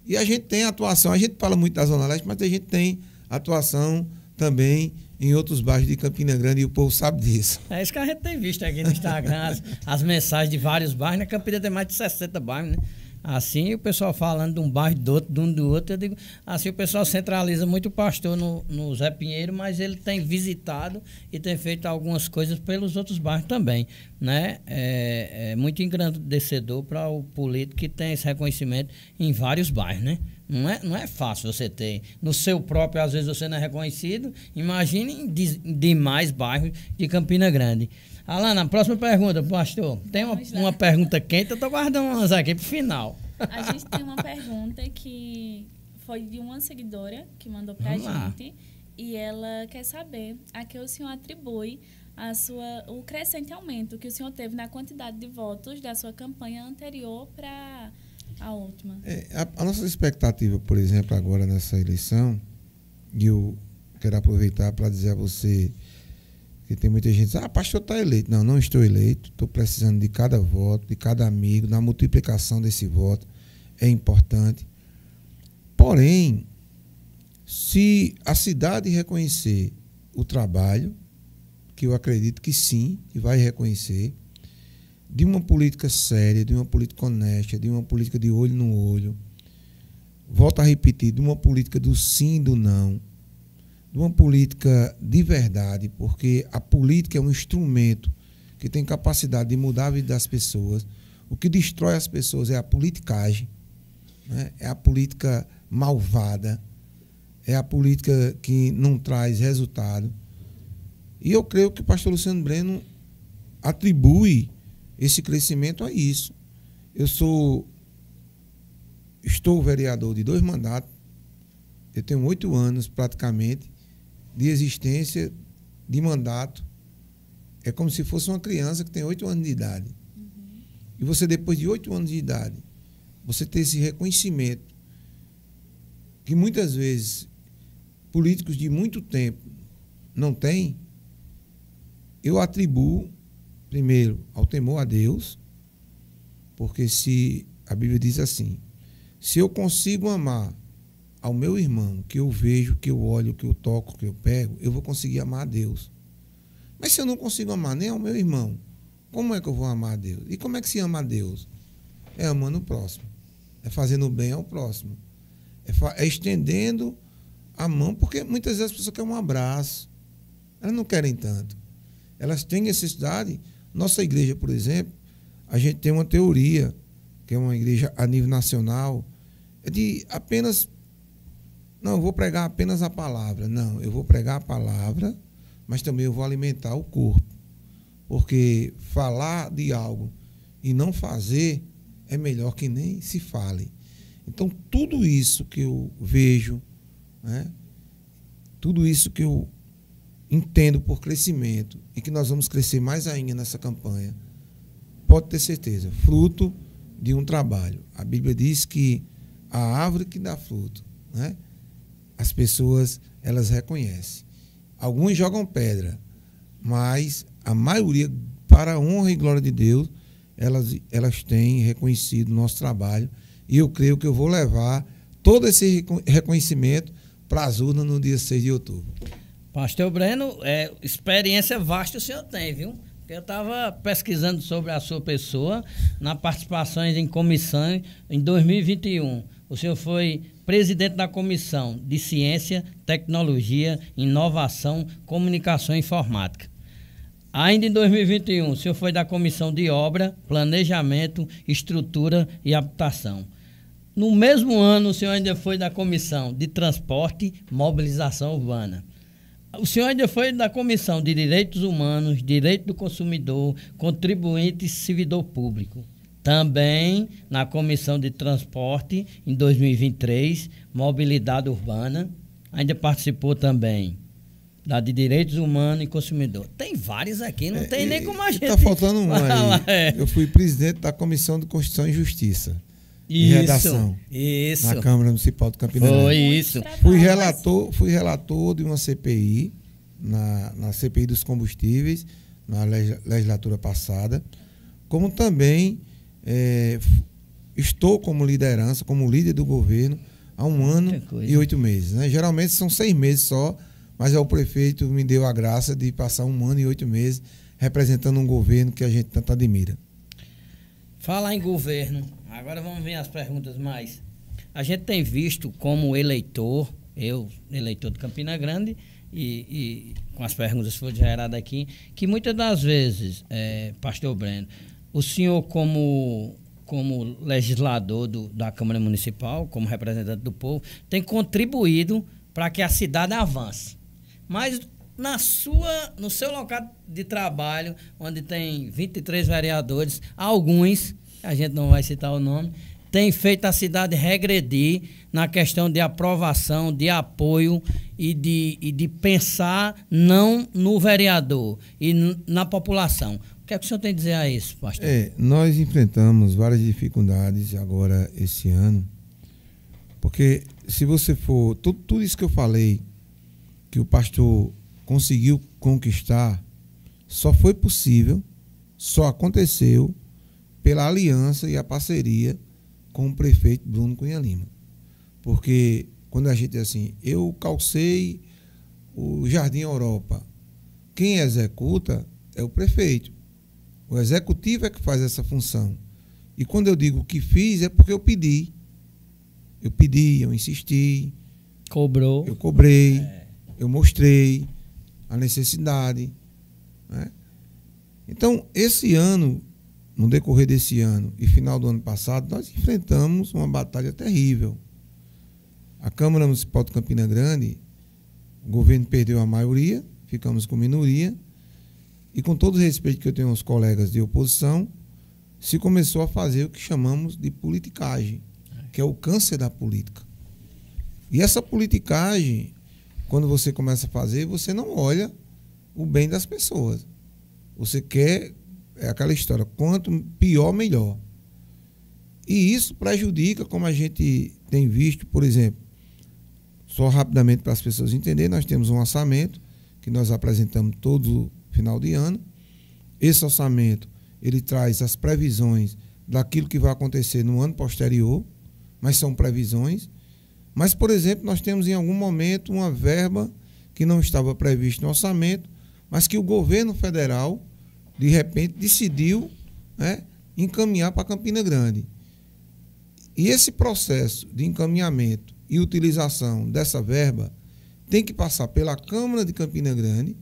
E a gente tem atuação, a gente fala muito da Zona Leste, mas a gente tem atuação também em outros bairros de Campina Grande e o povo sabe disso. É isso que a gente tem visto aqui no Instagram, as mensagens de vários bairros. Na Campina tem mais de 60 bairros, né? Assim, o pessoal falando de um bairro do outro, de um do outro, eu digo, assim, o pessoal centraliza muito o pastor no Zé Pinheiro, mas ele tem visitado e tem feito algumas coisas pelos outros bairros também, né? É muito engrandecedor para o político que tem esse reconhecimento em vários bairros, né? Não é fácil você ter. No seu próprio, às vezes, você não é reconhecido. Imagine em demais bairros de Campina Grande. Alana, próxima pergunta, pastor. Tem uma pergunta quente, eu estou guardando umas aqui para o final. A gente tem uma pergunta que foi de uma seguidora que mandou para a gente. E ela quer saber a que o senhor atribui o crescente aumento que o senhor teve na quantidade de votos da sua campanha anterior para a última. A nossa expectativa, por exemplo, agora nessa eleição, e eu quero aproveitar para dizer a você que tem muita gente que diz, pastor, está eleito. Não estou eleito, estou precisando de cada voto, de cada amigo, da multiplicação desse voto, é importante. Porém, se a cidade reconhecer o trabalho, que eu acredito que sim, que vai reconhecer, de uma política séria, de uma política honesta, de uma política de olho no olho, volto a repetir, de uma política do sim e do não, de uma política de verdade, porque a política é um instrumento que tem capacidade de mudar a vida das pessoas. O que destrói as pessoas é a politicagem, né? É a política malvada, é a política que não traz resultado. E eu creio que o pastor Luciano Breno atribui esse crescimento a isso. Estou vereador de 2 mandatos, eu tenho 8 anos praticamente de existência de mandato. É como se fosse uma criança que tem 8 anos de idade. E você, depois de 8 anos de idade, você ter esse reconhecimento que muitas vezes políticos de muito tempo não têm, eu atribuo primeiro ao temor a Deus, porque se a Bíblia diz assim, se eu consigo amar ao meu irmão, que eu vejo, que eu olho, que eu toco, que eu pego, eu vou conseguir amar a Deus. Mas se eu não consigo amar nem ao meu irmão, como é que eu vou amar a Deus? E como é que se ama a Deus? É amando o próximo, é fazendo o bem ao próximo, é estendendo a mão, porque muitas vezes as pessoas querem um abraço, elas não querem tanto, elas têm necessidade. Nossa igreja, por exemplo, a gente tem uma teoria, que é uma igreja a nível nacional, é de apenas, não, eu vou pregar apenas a palavra. Não, eu vou pregar a palavra, mas também eu vou alimentar o corpo. Porque falar de algo e não fazer é melhor que nem se fale. Então, tudo isso que eu vejo, né, tudo isso que eu entendo por crescimento e que nós vamos crescer mais ainda nessa campanha, pode ter certeza, fruto de um trabalho. A Bíblia diz que a árvore que dá fruto, né, as pessoas, elas reconhecem. Alguns jogam pedra, mas a maioria, para a honra e glória de Deus, elas têm reconhecido o nosso trabalho, e eu creio que eu vou levar todo esse reconhecimento para as urnas no dia 6 de outubro. Pastor Breno, experiência vasta o senhor tem, viu? Eu estava pesquisando sobre a sua pessoa, na participações em comissões em 2021. O senhor foi presidente da Comissão de Ciência, Tecnologia, Inovação, Comunicação e Informática. Ainda em 2021, o senhor foi da Comissão de Obra, Planejamento, Estrutura e Habitação. No mesmo ano, o senhor ainda foi da Comissão de Transporte, Mobilização Urbana. O senhor ainda foi da Comissão de Direitos Humanos, Direito do Consumidor, Contribuinte e Servidor Público. Também na Comissão de Transporte, em 2023, Mobilidade Urbana. Ainda participou também da de Direitos Humanos e Consumidor. Tem vários aqui, não tem nem como a gente... Está faltando um aí. Eu fui presidente da Comissão de Constituição e Justiça. E redação. Isso. Na Câmara Municipal de Campina Grande. Foi isso. Fui relator de uma CPI, na CPI dos combustíveis, na legislatura passada, como também estou como liderança, como líder do governo, há 1 ano e 8 meses. Né? Geralmente são 6 meses só, mas o prefeito me deu a graça de passar 1 ano e 8 meses representando um governo que a gente tanto admira. Falar em governo, agora vamos ver as perguntas mais. A gente tem visto como eleitor, eu, eleitor de Campina Grande, e com as perguntas que foram geradas aqui, que muitas das vezes, pastor Breno, o senhor como legislador da Câmara Municipal, como representante do povo, tem contribuído para que a cidade avance. Mas no seu local de trabalho, onde tem 23 vereadores, alguns, a gente não vai citar o nome, tem feito a cidade regredir na questão de aprovação, de apoio e de pensar não no vereador e na população. O que é que o senhor tem a dizer a isso, pastor? Nós enfrentamos várias dificuldades agora esse ano, porque se você for... Tudo isso que eu falei, que o pastor conseguiu conquistar, só foi possível, só aconteceu pela aliança e a parceria com o prefeito Bruno Cunha Lima. Porque quando a gente diz assim, eu calcei o Jardim Europa, quem executa é o prefeito. O executivo é que faz essa função. E quando eu digo que fiz, é porque eu pedi. Eu insisti. Cobrou. Eu cobrei, eu mostrei a necessidade. Né? Então, esse ano, no decorrer desse ano e final do ano passado, nós enfrentamos uma batalha terrível. A Câmara Municipal de Campina Grande, o governo perdeu a maioria, ficamos com minoria, e com todo o respeito que eu tenho aos colegas de oposição, se começou a fazer o que chamamos de politicagem, que é o câncer da política. E essa politicagem, quando você começa a fazer, você não olha o bem das pessoas. Você quer, é aquela história, quanto pior, melhor. E isso prejudica, como a gente tem visto, por exemplo, só rapidamente para as pessoas entenderem, nós temos um orçamento que nós apresentamos todo final de ano. Esse orçamento, ele traz as previsões daquilo que vai acontecer no ano posterior, mas são previsões. Mas, por exemplo, nós temos em algum momento uma verba que não estava prevista no orçamento, mas que o governo federal, de repente, decidiu, né, encaminhar para Campina Grande. E esse processo de encaminhamento e utilização dessa verba tem que passar pela Câmara de Campina Grande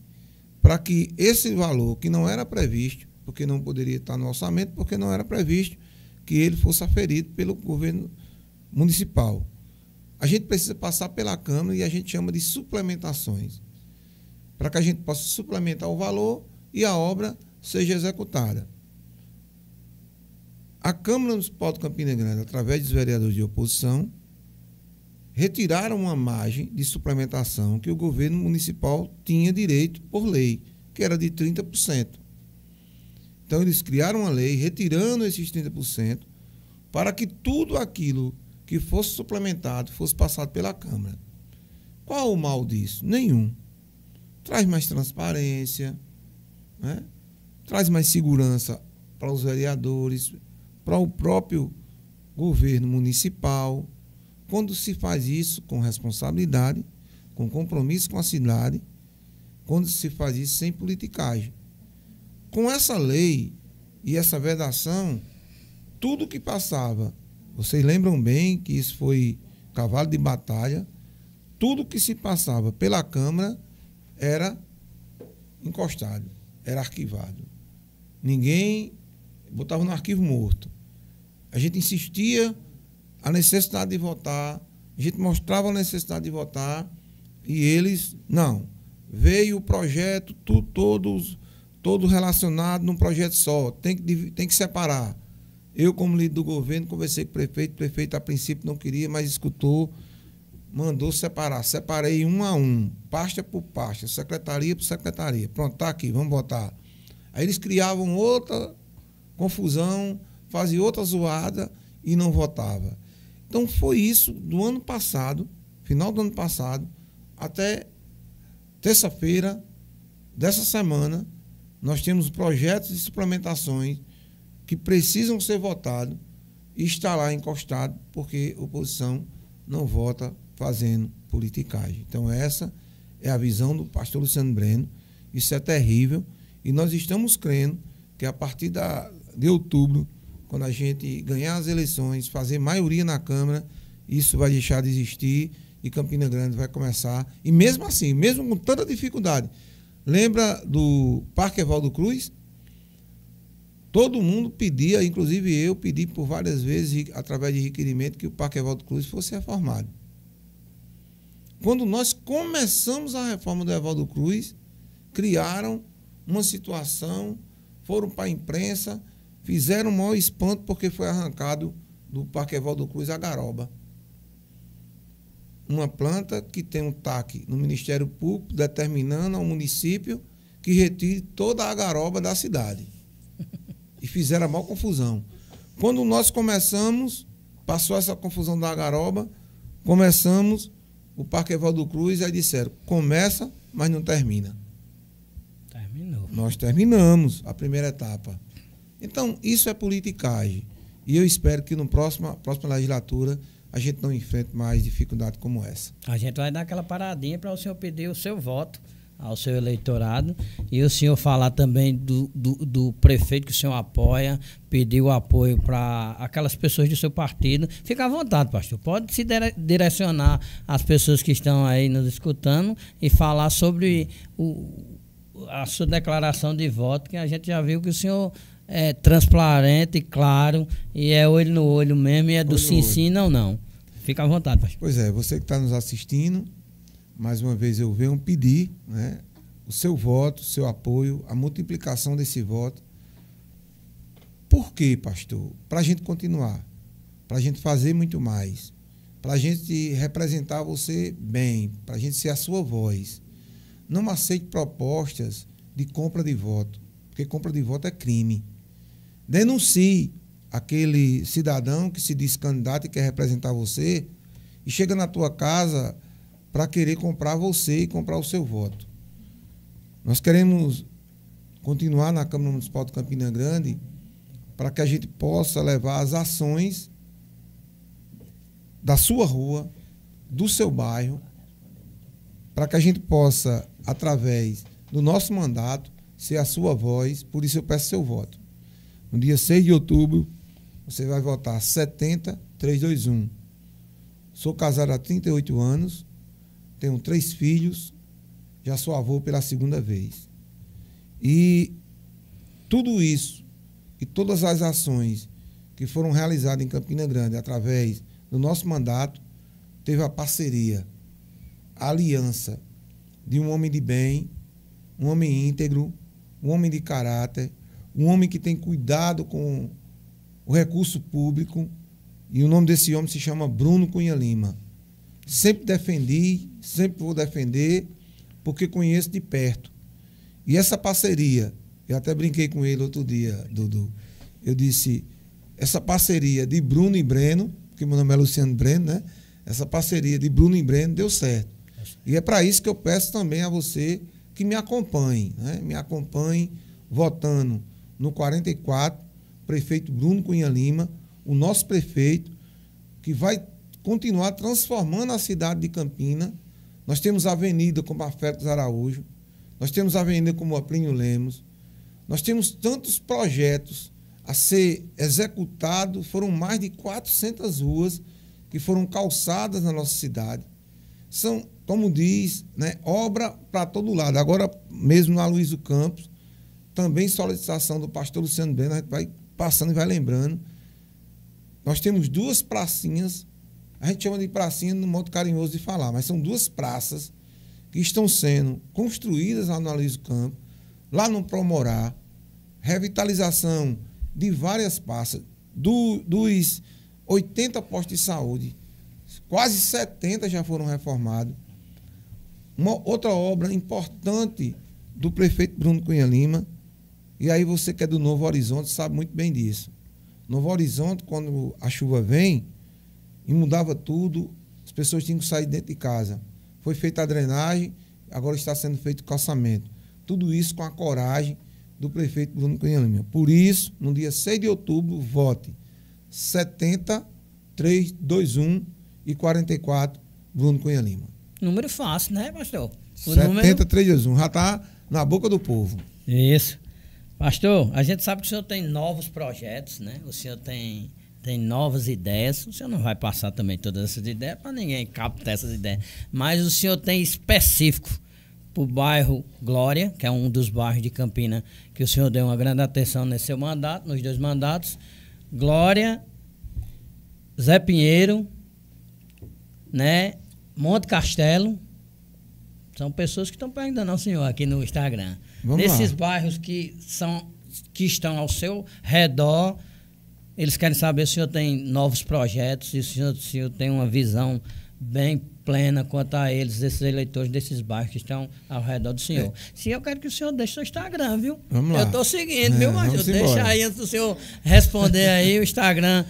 para que esse valor que não era previsto, porque não poderia estar no orçamento, porque não era previsto que ele fosse aferido pelo governo municipal. A gente precisa passar pela Câmara e a gente chama de suplementações, para que a gente possa suplementar o valor e a obra seja executada. A Câmara Municipal de Campina Grande, através dos vereadores de oposição, retiraram uma margem de suplementação que o governo municipal tinha direito por lei, que era de 30%. Então, eles criaram uma lei retirando esses 30% para que tudo aquilo que fosse suplementado fosse passado pela Câmara. Qual o mal disso? Nenhum. Traz mais transparência, né? Traz mais segurança para os vereadores, para o próprio governo municipal. Quando se faz isso com responsabilidade, com compromisso com a cidade, quando se faz isso sem politicagem. Com essa lei e essa vedação, tudo que passava, vocês lembram bem que isso foi cavalo de batalha, tudo que se passava pela Câmara era encostado, era arquivado. Ninguém botava no arquivo morto. A gente insistia a necessidade de votar, a gente mostrava a necessidade de votar e eles, não. Veio o projeto, todo relacionado num projeto só, tem que separar. Eu, como líder do governo, conversei com o prefeito a princípio não queria, mas escutou, mandou separar. Separei um a um, pasta por pasta, secretaria por secretaria. Pronto, tá aqui, vamos votar. Aí eles criavam outra confusão, faziam outra zoada e não votavam. Então foi isso do ano passado, final do ano passado, até terça-feira dessa semana, nós temos projetos de suplementações que precisam ser votados e está lá encostado porque a oposição não vota fazendo politicagem. Então essa é a visão do pastor Luciano Breno. Isso é terrível e nós estamos crendo que a partir de outubro quando a gente ganhar as eleições, fazer maioria na Câmara, isso vai deixar de existir e Campina Grande vai começar. E mesmo assim, mesmo com tanta dificuldade, lembra do Parque Evaldo Cruz? Todo mundo pedia, inclusive eu pedi por várias vezes, através de requerimento, que o Parque Evaldo Cruz fosse reformado. Quando nós começamos a reforma do Evaldo Cruz, criaram uma situação, foram para a imprensa, fizeram o maior espanto porque foi arrancado do Parque Evaldo Cruz a garoba. Uma planta que tem um TAC no Ministério Público determinando ao município que retire toda a garoba da cidade. E fizeram a maior confusão. Quando nós começamos, passou essa confusão da garoba, começamos o Parque Evaldo Cruz, aí disseram, começa, mas não termina. Terminou. Nós terminamos a primeira etapa. Então, isso é politicagem. E eu espero que na próxima legislatura a gente não enfrente mais dificuldade como essa. A gente vai dar aquela paradinha para o senhor pedir o seu voto ao seu eleitorado e o senhor falar também do prefeito que o senhor apoia, pedir o apoio para aquelas pessoas do seu partido. Fica à vontade, pastor. Pode se direcionar às pessoas que estão aí nos escutando e falar sobre a sua declaração de voto, que a gente já viu que o senhor é transparente, claro, e é olho no olho mesmo, e é do sim, sim, não, não. Fica à vontade, pastor. Pois é, você que está nos assistindo, mais uma vez eu venho pedir, né, o seu voto, o seu apoio, a multiplicação desse voto. Por quê, pastor? Para a gente continuar, para a gente fazer muito mais, para a gente representar você bem, para a gente ser a sua voz. Não aceite propostas de compra de voto, porque compra de voto é crime. Denuncie aquele cidadão que se diz candidato e quer representar você e chega na tua casa para querer comprar você e comprar o seu voto. Nós queremos continuar na Câmara Municipal de Campina Grande para que a gente possa levar as ações da sua rua, do seu bairro, para que a gente possa, através do nosso mandato, ser a sua voz. Por isso eu peço seu voto. No dia 6 de outubro, você vai votar 70321. Sou casado há 38 anos, tenho 3 filhos, já sou avô pela 2ª vez. E tudo isso e todas as ações que foram realizadas em Campina Grande através do nosso mandato, teve a parceria, a aliança de um homem de bem, um homem íntegro, um homem de caráter, um homem que tem cuidado com o recurso público, e o nome desse homem se chama Bruno Cunha Lima. Sempre defendi, sempre vou defender, porque conheço de perto. E essa parceria, eu até brinquei com ele outro dia, Dudu, eu disse, essa parceria de Bruno e Breno, porque meu nome é Luciano Breno, né? Essa parceria de Bruno e Breno deu certo. E é para isso que eu peço também a você que me acompanhe, né? Me acompanhe votando no 44, prefeito Bruno Cunha Lima, o nosso prefeito, que vai continuar transformando a cidade de Campina. Nós temos a avenida como a Félix Araújo, nós temos a avenida como a Plínio Lemos, nós temos tantos projetos a ser executados, foram mais de 400 ruas que foram calçadas na nossa cidade. São, como diz, né, obra para todo lado. Agora, mesmo na Luiz do Campos, também solicitação do pastor Luciano Breno, a gente vai passando e vai lembrando. Nós temos 2 pracinhas, a gente chama de pracinha no modo carinhoso de falar, mas são 2 praças que estão sendo construídas lá no Luiz do Campos, lá no Promorá, revitalização de várias praças, dos 80 postos de saúde, quase 70 já foram reformados. Uma outra obra importante do prefeito Bruno Cunha Lima, e aí você que é do Novo Horizonte sabe muito bem disso. Novo Horizonte, quando a chuva vem, inundava tudo, as pessoas tinham que sair dentro de casa. Foi feita a drenagem, agora está sendo feito o calçamento. Tudo isso com a coragem do prefeito Bruno Cunha Lima. Por isso, no dia 6 de outubro, vote 70321 e 44, Bruno Cunha Lima. Número fácil, né, pastor? 70321, já está na boca do povo. Isso. Pastor, a gente sabe que o senhor tem novos projetos, né? O senhor tem novas ideias. O senhor não vai passar também todas essas ideias para ninguém captar essas ideias. Mas o senhor tem específico para o bairro Glória, que é um dos bairros de Campina, que o senhor deu uma grande atenção nesse seu mandato, nos 2 mandatos. Glória, Zé Pinheiro, né? Monte Castelo. São pessoas que estão perguntando ao senhor aqui no Instagram. Nesses bairros que estão ao seu redor, eles querem saber se o senhor tem novos projetos, se o senhor tem uma visão bem plena quanto a eles, esses eleitores desses bairros que estão ao redor do senhor. Se eu quero que o senhor deixe seu Instagram, viu? Vamos lá. Eu estou seguindo, viu, Marcos? Deixa aí antes do senhor responder aí o Instagram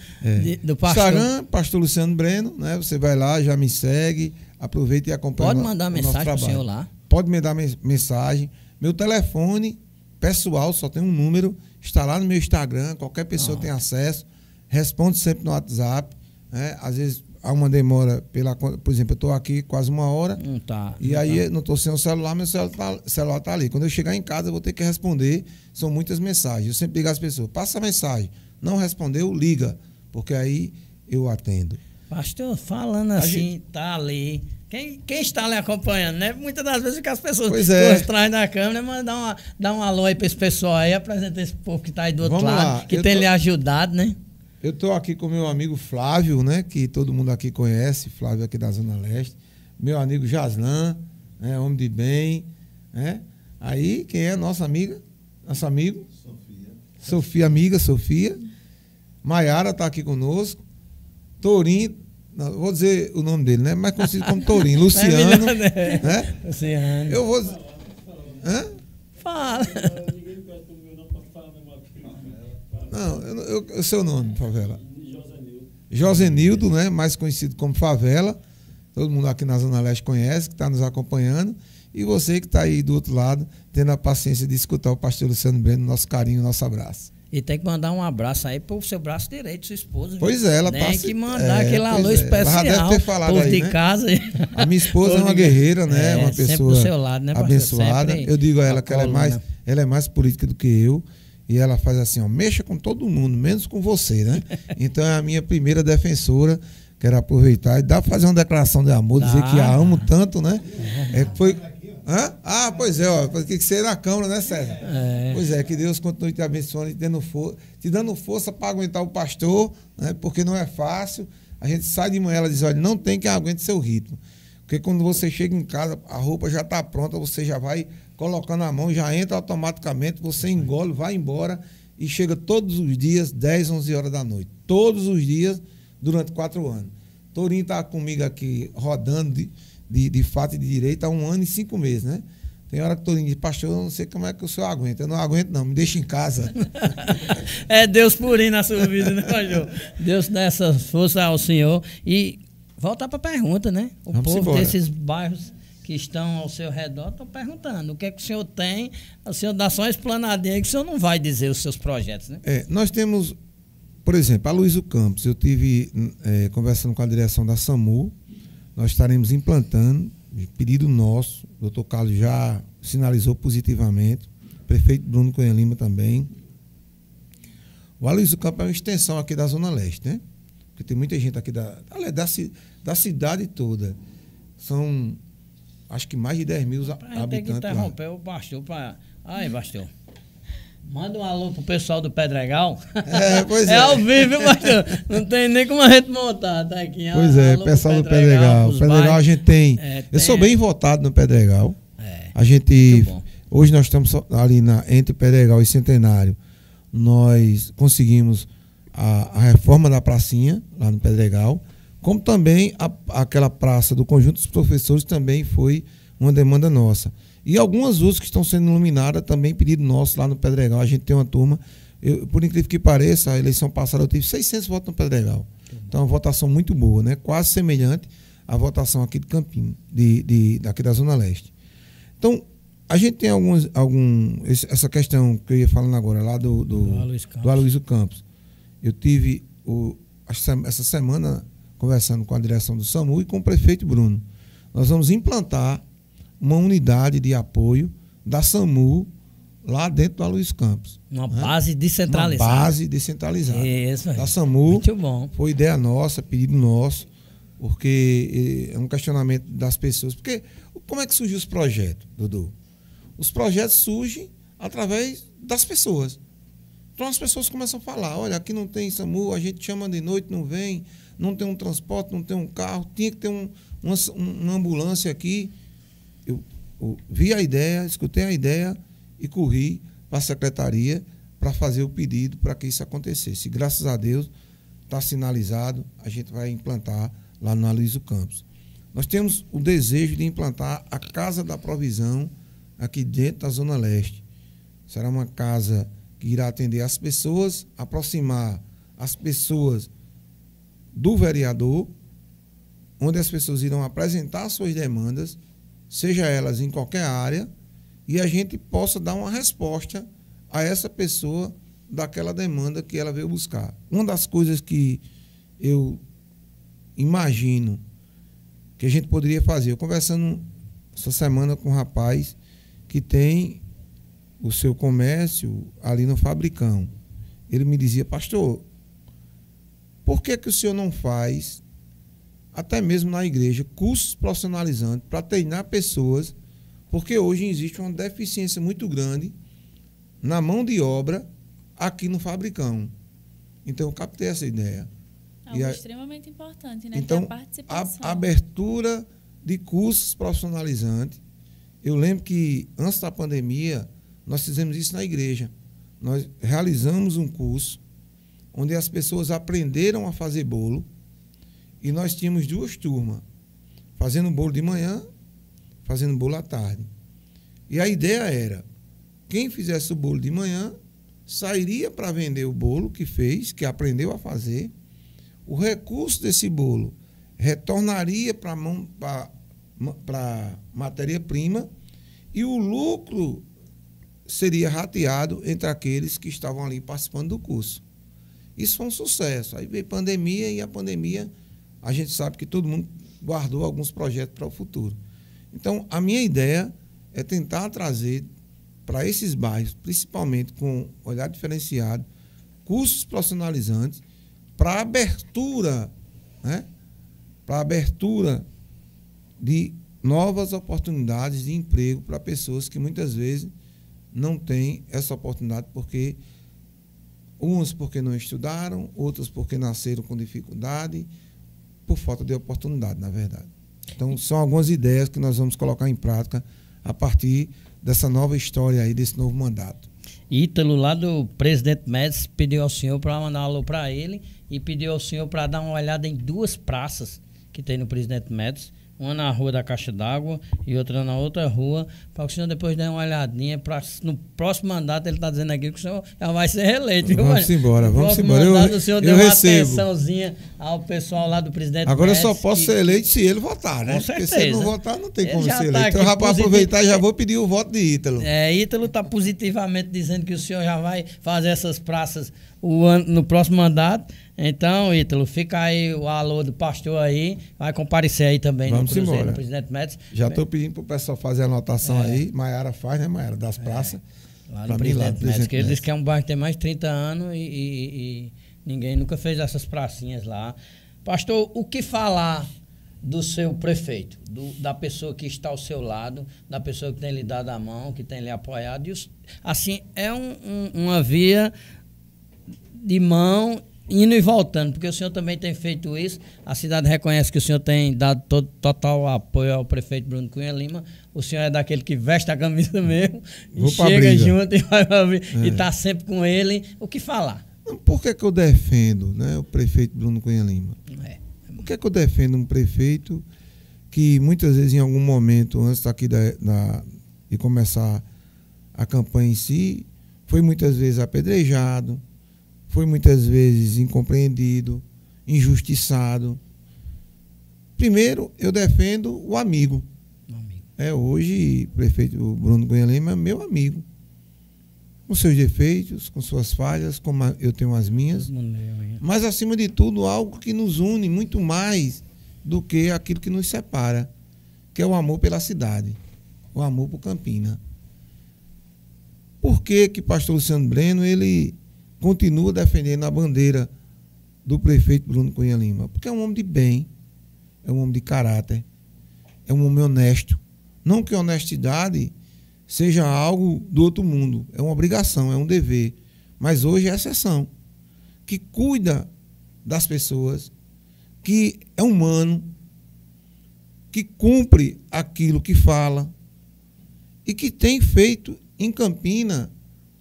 do pastor. Instagram, Pastor Luciano Breno, né? Você vai lá, já me segue, aproveita e acompanha. Pode mandar mensagem para o senhor lá. Pode me dar mensagem. Meu telefone pessoal, só tem um número, está lá no meu Instagram, qualquer pessoa tem acesso, responde sempre no WhatsApp, né? Às vezes há uma demora, por exemplo, eu estou aqui quase 1 hora, não estou sem o celular, meu celular está ali. Quando eu chegar em casa, eu vou ter que responder, são muitas mensagens. Eu sempre digo às pessoas, passa a mensagem, não respondeu, liga, porque aí eu atendo. Pastor, falando assim, tá ali. Quem está ali acompanhando, né? Muitas das vezes que as pessoas por trás da câmera, mas dá um alô aí para esse pessoal aí, apresenta esse povo que está aí do outro lado, que tem lhe ajudado, né? Eu estou aqui com meu amigo Flávio, né? Que todo mundo aqui conhece, Flávio aqui da Zona Leste. Meu amigo Jaslan, né? Homem de bem, né? Aí, quem é nossa amiga? Nosso amigo? Sofia, amiga Sofia. Maiara está aqui conosco. Torinho, não, vou dizer o nome dele, né? Mais conhecido como Torinho. Luciano. Né? Luciano. Eu vou. Hã? Fala. Não, o seu nome, Favela? Josenildo, né? Mais conhecido como Favela. Todo mundo aqui na Zona Leste conhece, que está nos acompanhando. E você que está aí do outro lado, tendo a paciência de escutar o pastor Luciano Breno, nosso carinho, nosso abraço. E tem que mandar um abraço aí pro seu braço direito, sua esposa. Pois é, ela tem que mandar aquele alô especial. Ela deve ter falado povo aí, de né? casa. A minha esposa é uma guerreira, né? Uma pessoa do seu lado, né, abençoada. Eu digo a ela que ela é mais política do que eu. E ela faz assim, ó, mexa com todo mundo, menos com você, né? Então é a minha primeira defensora. Quero aproveitar e dar para fazer uma declaração de amor, dizer que a amo tanto, né? Foi... Hã? Ah, pois é, ó, tem que ser na Câmara, né, César? Pois é, que Deus continue te abençoando e te dando força para aguentar o pastor, né? Porque não é fácil. A gente sai de manhã, ela diz, olha, não tem quem aguente seu ritmo. Porque quando você chega em casa, a roupa já está pronta, você já vai colocando a mão, já entra automaticamente, você engole, vai embora e chega todos os dias, 10, 11 horas da noite. Todos os dias, durante 4 anos. Torinho está comigo aqui, rodando de fato e de direito há 1 ano e 5 meses, né? Tem hora que o Torinho diz, pastor, eu não sei como é que o senhor aguenta. Eu não aguento, não, me deixa em casa. É Deus purinho na sua vida, né, pastor? Deus dá essa força ao senhor. E voltar para a pergunta, né? O povo desses bairros que estão ao seu redor estão perguntando o que é que o senhor tem. O senhor dá só uma explanadinha aí que o senhor não vai dizer os seus projetos, né? Nós temos, por exemplo, a Luísa Campos. Eu tive conversando com a direção da SAMU. Nós estaremos implantando, pedido nosso, o doutor Carlos já sinalizou positivamente, o prefeito Bruno Cunha Lima também. O Aloysio Campos é uma extensão aqui da Zona Leste, né? Porque tem muita gente aqui da cidade toda. São, acho que mais de 10 mil habitantes. Tem que interromper o pastor para... Aí, pastor. Manda um alô pro pessoal do Pedregal. Pois é. É ao vivo, viu, pastor? Não tem nem como a gente montar, tá aqui. Pois é, pessoal do Pedregal. O Pedregal a gente tem... Eu sou bem votado no Pedregal. A gente... Hoje nós estamos ali entre Pedregal e Centenário. Nós conseguimos a reforma da pracinha, lá no Pedregal. Como também aquela praça do Conjunto dos Professores também foi uma demanda nossa. E algumas ruas que estão sendo iluminadas também, pedido nosso lá no Pedregal. A gente tem uma turma, por incrível que pareça, a eleição passada eu tive 600 votos no Pedregal. Então, uma votação muito boa, né? Quase semelhante à votação aqui de Campina, daqui da Zona Leste. Então, a gente tem essa questão que eu ia falando agora, lá do Aloysio Campos. Eu tive, essa semana, conversando com a direção do SAMU e com o prefeito Bruno. Nós vamos implantar uma unidade de apoio da SAMU lá dentro do Aloysio Campos. Uma né? base descentralizada. Uma base descentralizada. Isso, Da SAMU. muito bom. Foi ideia nossa, pedido nosso, porque é um questionamento das pessoas. Porque como é que surgiu os projetos, Dudu? Os projetos surgem através das pessoas. Então as pessoas começam a falar, olha, aqui não tem SAMU, a gente chama de noite, não vem, não tem um transporte, não tem um carro, tinha que ter uma ambulância aqui. Eu vi a ideia, escutei a ideia e corri para a secretaria para fazer o pedido para que isso acontecesse. E, graças a Deus, está sinalizado, a gente vai implantar lá no Aloysio Campos. Nós temos o desejo de implantar a Casa da Provisão aqui dentro da Zona Leste. Será uma casa que irá atender as pessoas, aproximar as pessoas do vereador, onde as pessoas irão apresentar suas demandas, seja elas em qualquer área, e a gente possa dar uma resposta a essa pessoa daquela demanda que ela veio buscar. Uma das coisas que eu imagino que a gente poderia fazer, eu conversando essa semana com um rapaz que tem o seu comércio ali no Fabricão. Ele me dizia, pastor, por que o senhor não faz, até mesmo na igreja, cursos profissionalizantes para treinar pessoas, porque hoje existe uma deficiência muito grande na mão de obra aqui no Fabricão. Então, eu captei essa ideia. Algo extremamente importante, né? Então, que é a participação. A abertura de cursos profissionalizantes. Eu lembro que, antes da pandemia, nós fizemos isso na igreja. Nós realizamos um curso onde as pessoas aprenderam a fazer bolo e nós tínhamos 2 turmas, fazendo bolo de manhã, fazendo bolo à tarde. E a ideia era, quem fizesse o bolo de manhã, sairia para vender o bolo que fez, que aprendeu a fazer, o recurso desse bolo retornaria para a matéria-prima e o lucro seria rateado entre aqueles que estavam ali participando do curso. Isso foi um sucesso. Aí veio pandemia e a pandemia, a gente sabe que todo mundo guardou alguns projetos para o futuro. Então, a minha ideia é tentar trazer para esses bairros, principalmente com olhar diferenciado, cursos profissionalizantes para abertura, né? Para abertura de novas oportunidades de emprego para pessoas que muitas vezes não têm essa oportunidade porque uns porque não estudaram, outros porque nasceram com dificuldade, por falta de oportunidade, na verdade. Então, são algumas ideias que nós vamos colocar em prática a partir dessa nova história aí, desse novo mandato. Ítalo, lá do Presidente Médici, pediu ao senhor para mandar um alô para ele e pediu ao senhor para dar uma olhada em 2 praças que tem no Presidente Médici, uma na Rua da Caixa d'Água e outra na outra rua, para que o senhor depois dê uma olhadinha, no próximo mandato ele está dizendo aqui que o senhor já vai ser reeleito. Viu, vamos embora, vamos embora. Mandato, o senhor deu uma recebo. atençãozinha ao pessoal lá do Presidente Agora Médici, eu só posso ser eleito se ele votar, né? Com certeza. Porque se ele não votar, não tem Ele como já ser tá eleito. Então, aqui já para aproveitar, já vou pedir o voto de Ítalo. Ítalo está positivamente dizendo que o senhor já vai fazer essas praças no próximo mandato. Então, Ítalo, fica aí o alô do pastor aí, vai comparecer aí também Vamos no Cruzeiro, embora. no Presidente Médici. Já estou pedindo para o pessoal fazer a anotação aí. Maiara faz, né, Maiara? Das praças. Lá no Presidente Médici, que ele disse que é um bairro que tem mais de 30 anos e ninguém nunca fez essas pracinhas lá. Pastor, o que falar do seu prefeito, da pessoa que está ao seu lado, da pessoa que tem lhe dado a mão, que tem lhe apoiado? Assim, é uma via de mão indo e voltando, porque o senhor também tem feito isso, a cidade reconhece que o senhor tem dado total apoio ao prefeito Bruno Cunha Lima, o senhor é daquele que veste a camisa mesmo, e chega junto e vai e está sempre com ele. O que falar? Por que eu defendo, né, o prefeito Bruno Cunha Lima? Por que eu defendo um prefeito que muitas vezes em algum momento, antes daqui de começar a campanha em si, foi muitas vezes apedrejado, foi muitas vezes incompreendido, injustiçado. Primeiro, eu defendo o amigo. Hoje, o prefeito Bruno Cunha Lima é meu amigo. Com seus defeitos, com suas falhas, como eu tenho as minhas. Mas, acima de tudo, algo que nos une muito mais do que aquilo que nos separa, que é o amor pela cidade, o amor por Campina. Por que que pastor Luciano Breno, ele continua defendendo a bandeira do prefeito Bruno Cunha Lima? Porque é um homem de bem, é um homem de caráter, é um homem honesto. Não que a honestidade seja algo do outro mundo, é uma obrigação, é um dever. Mas hoje é exceção. Que cuida das pessoas, que é humano, que cumpre aquilo que fala e que tem feito em Campina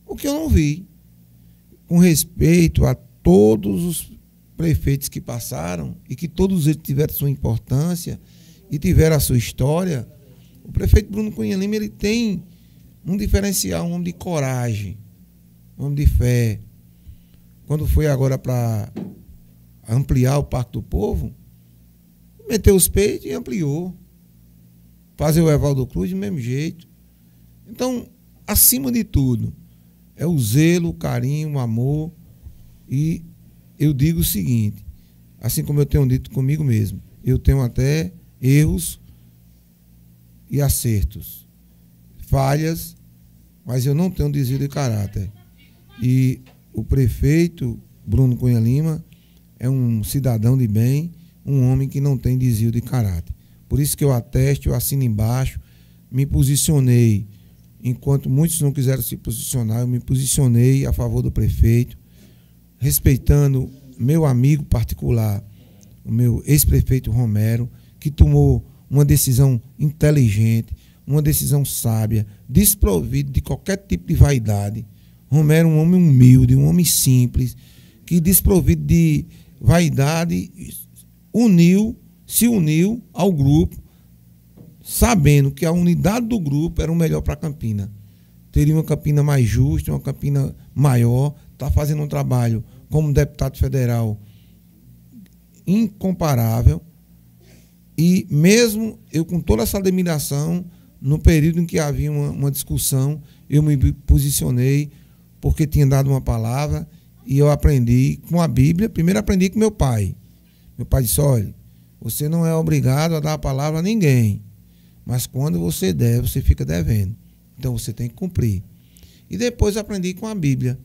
o que eu não vi. Com respeito a todos os prefeitos que passaram e que todos eles tiveram sua importância e tiveram a sua história, o prefeito Bruno Cunha Lima, ele tem um diferencial, um homem de coragem, um homem de fé. Quando foi agora para ampliar o Parque do Povo, meteu os peitos e ampliou. Fazer o Evaldo Cruz do mesmo jeito. Então, acima de tudo, é o zelo, o carinho, o amor. E eu digo o seguinte, assim como eu tenho dito comigo mesmo, eu tenho até erros e acertos, falhas, mas eu não tenho desvio de caráter. E o prefeito Bruno Cunha Lima é um cidadão de bem, um homem que não tem desvio de caráter. Por isso que eu atesto, eu assino embaixo, me posicionei, enquanto muitos não quiseram se posicionar, eu me posicionei a favor do prefeito, respeitando meu amigo particular, o meu ex-prefeito Romero, que tomou uma decisão inteligente, uma decisão sábia, desprovido de qualquer tipo de vaidade. Romero é um homem humilde, um homem simples, que desprovido de vaidade, se uniu ao grupo, sabendo que a unidade do grupo era o melhor para Campina. Teria uma Campina mais justa, uma Campina maior, está fazendo um trabalho como deputado federal incomparável. E mesmo eu com toda essa admiração, no período em que havia uma discussão, eu me posicionei porque tinha dado uma palavra e eu aprendi com a Bíblia. Primeiro aprendi com meu pai. Meu pai disse, olha, você não é obrigado a dar a palavra a ninguém, mas quando você der, você fica devendo. Então você tem que cumprir. E depois aprendi com a Bíblia,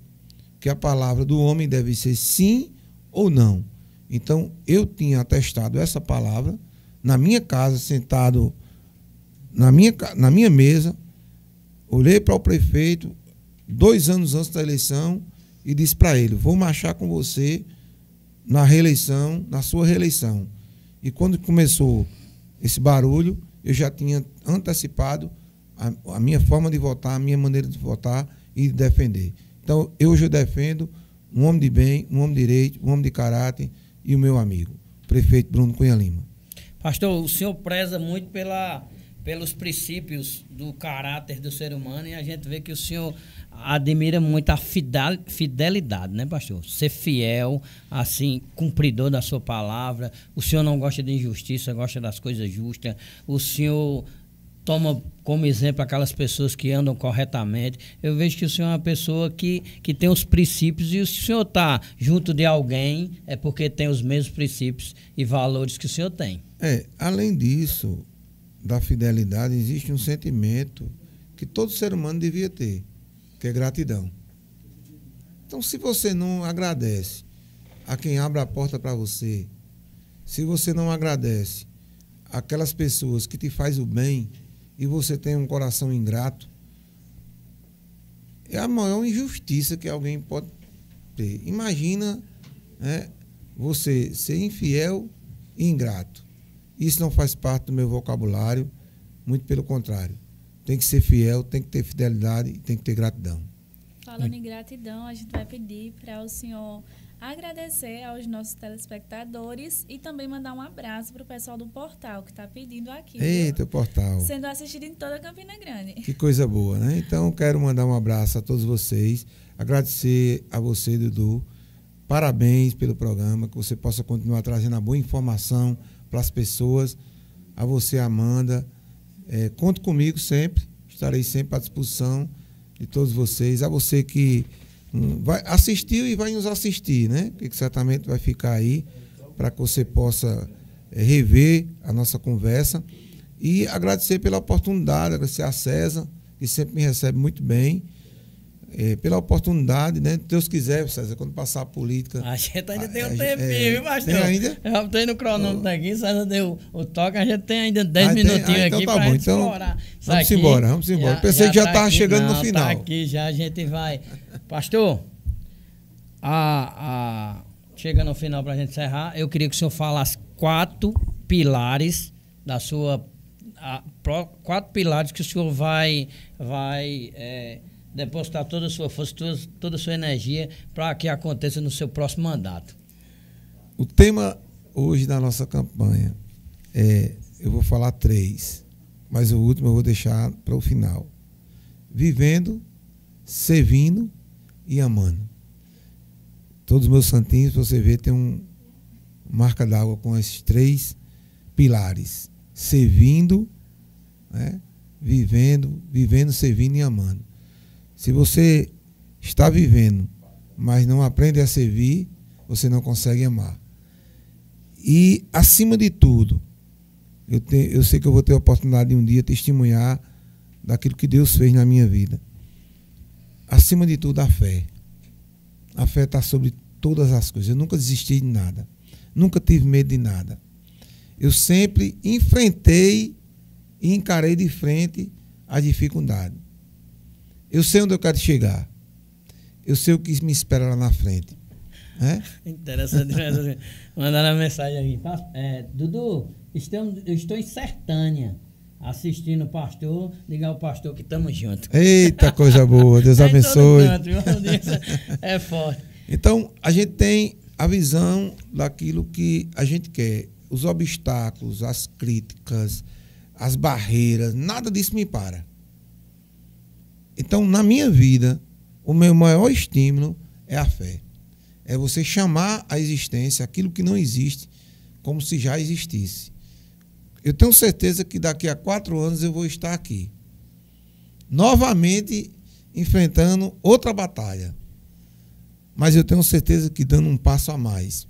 que a palavra do homem deve ser sim ou não. Então eu tinha atestado essa palavra na minha casa, sentado na minha mesa, olhei para o prefeito 2 anos antes da eleição e disse para ele, vou marchar com você na reeleição, na sua reeleição. E quando começou esse barulho, eu já tinha antecipado a minha forma de votar, a minha maneira de votar e de defender. Então, hoje eu defendo um homem de bem, um homem de direito, um homem de caráter e o meu amigo, o prefeito Bruno Cunha Lima. Pastor, o senhor preza muito pelos princípios do caráter do ser humano e a gente vê que o senhor admira muito a fidelidade, né, pastor? Ser fiel, assim, cumpridor da sua palavra. O senhor não gosta de injustiça, gosta das coisas justas. O senhor toma como exemplo aquelas pessoas que andam corretamente. Eu vejo que o senhor é uma pessoa que tem os princípios, e se o senhor está junto de alguém é porque tem os mesmos princípios e valores que o senhor tem. Além disso, da fidelidade, existe um sentimento que todo ser humano devia ter, que é gratidão. Então, se você não agradece a quem abre a porta para você, se você não agradece aquelas pessoas que te fazem o bem e você tem um coração ingrato, é a maior injustiça que alguém pode ter. Imagina, né, você ser infiel e ingrato. Isso não faz parte do meu vocabulário, muito pelo contrário. Tem que ser fiel, tem que ter fidelidade e tem que ter gratidão. Falando em gratidão, a gente vai pedir para o senhor agradecer aos nossos telespectadores e também mandar um abraço para o pessoal do portal que está pedindo aqui. Eita, o portal. Sendo assistido em toda Campina Grande. Que coisa boa, né? Então, quero mandar um abraço a todos vocês, agradecer a você, Dudu. Parabéns pelo programa, que você possa continuar trazendo a boa informação para as pessoas. A você, Amanda, conte comigo sempre, estarei sempre à disposição de todos vocês. A você que assistiu e vai nos assistir, né? Que certamente vai ficar aí para que você possa rever a nossa conversa. E agradecer pela oportunidade, agradecer a César, que sempre me recebe muito bem. pela oportunidade, né? Deus quiser, César, quando passar a política... A gente ainda tem um tempinho, viu, pastor? Tem ainda? Eu tenho no cronômetro aqui, César deu o toque, a gente tem ainda 10 minutinhos então aqui tá pra bom. gente Então, explorar. vamos embora. Pensei que já estava chegando no final. Tá aqui já, a gente vai... Pastor, chega no final pra gente encerrar, eu queria que o senhor falasse 4 pilares da sua... 4 pilares que o senhor vai depositar toda a sua força, toda a sua energia para que aconteça no seu próximo mandato. O tema hoje da nossa campanha eu vou falar 3, mas o último eu vou deixar para o final. Vivendo, servindo e amando. Todos os meus santinhos, você vê, tem uma marca d'água com esses 3 pilares. Servindo, né? Vivendo, servindo e amando. Se você está vivendo, mas não aprende a servir, você não consegue amar. E, acima de tudo, eu sei que eu vou ter a oportunidade de um dia testemunhar daquilo que Deus fez na minha vida. Acima de tudo, a fé. A fé está sobre todas as coisas. Eu nunca desisti de nada. Nunca tive medo de nada. Eu sempre enfrentei e encarei de frente a dificuldade. Eu sei onde eu quero chegar. Eu sei o que me espera lá na frente. Interessante. Mandaram uma mensagem aqui. Dudu, eu estou em Sertânia, assistindo o pastor. Diga ao pastor que estamos juntos. Eita, coisa boa. Deus abençoe. É forte. Então, a gente tem a visão daquilo que a gente quer. Os obstáculos, as críticas, as barreiras, nada disso me para. Então, na minha vida, o meu maior estímulo é a fé. É você chamar à existência aquilo que não existe como se já existisse. Eu tenho certeza que daqui a 4 anos eu vou estar aqui, novamente enfrentando outra batalha. Mas eu tenho certeza que dando um passo a mais.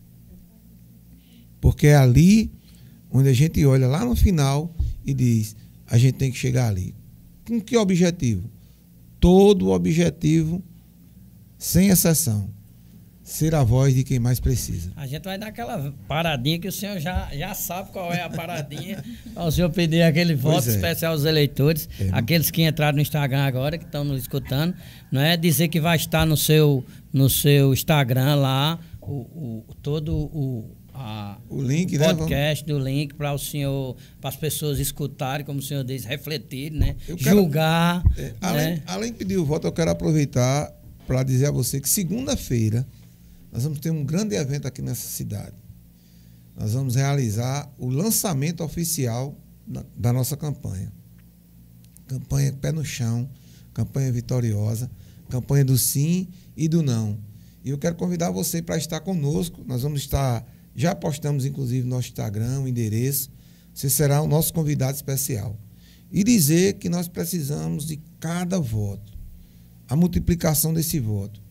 Porque é ali onde a gente olha lá no final e diz, a gente tem que chegar ali. Com que objetivo? Todo objetivo, sem exceção, ser a voz de quem mais precisa. A gente vai dar aquela paradinha que o senhor já sabe qual é a paradinha, para o senhor pedir aquele voto especial aos eleitores, aqueles que entraram no Instagram agora, que estão nos escutando, não é dizer que vai estar no seu Instagram lá, o link, podcast, né? do link para o senhor, para as pessoas escutarem, como o senhor diz, refletirem, né? Julgar. Além de pedir o voto, eu quero aproveitar para dizer a você que segunda-feira nós vamos ter um grande evento aqui nessa cidade. Nós vamos realizar o lançamento oficial da nossa campanha. Campanha pé no chão, campanha vitoriosa, campanha do sim e do não. E eu quero convidar você para estar conosco. Nós vamos estar... Já postamos, inclusive, no nosso Instagram, o endereço. Você será o nosso convidado especial. E dizer que nós precisamos de cada voto. A multiplicação desse voto.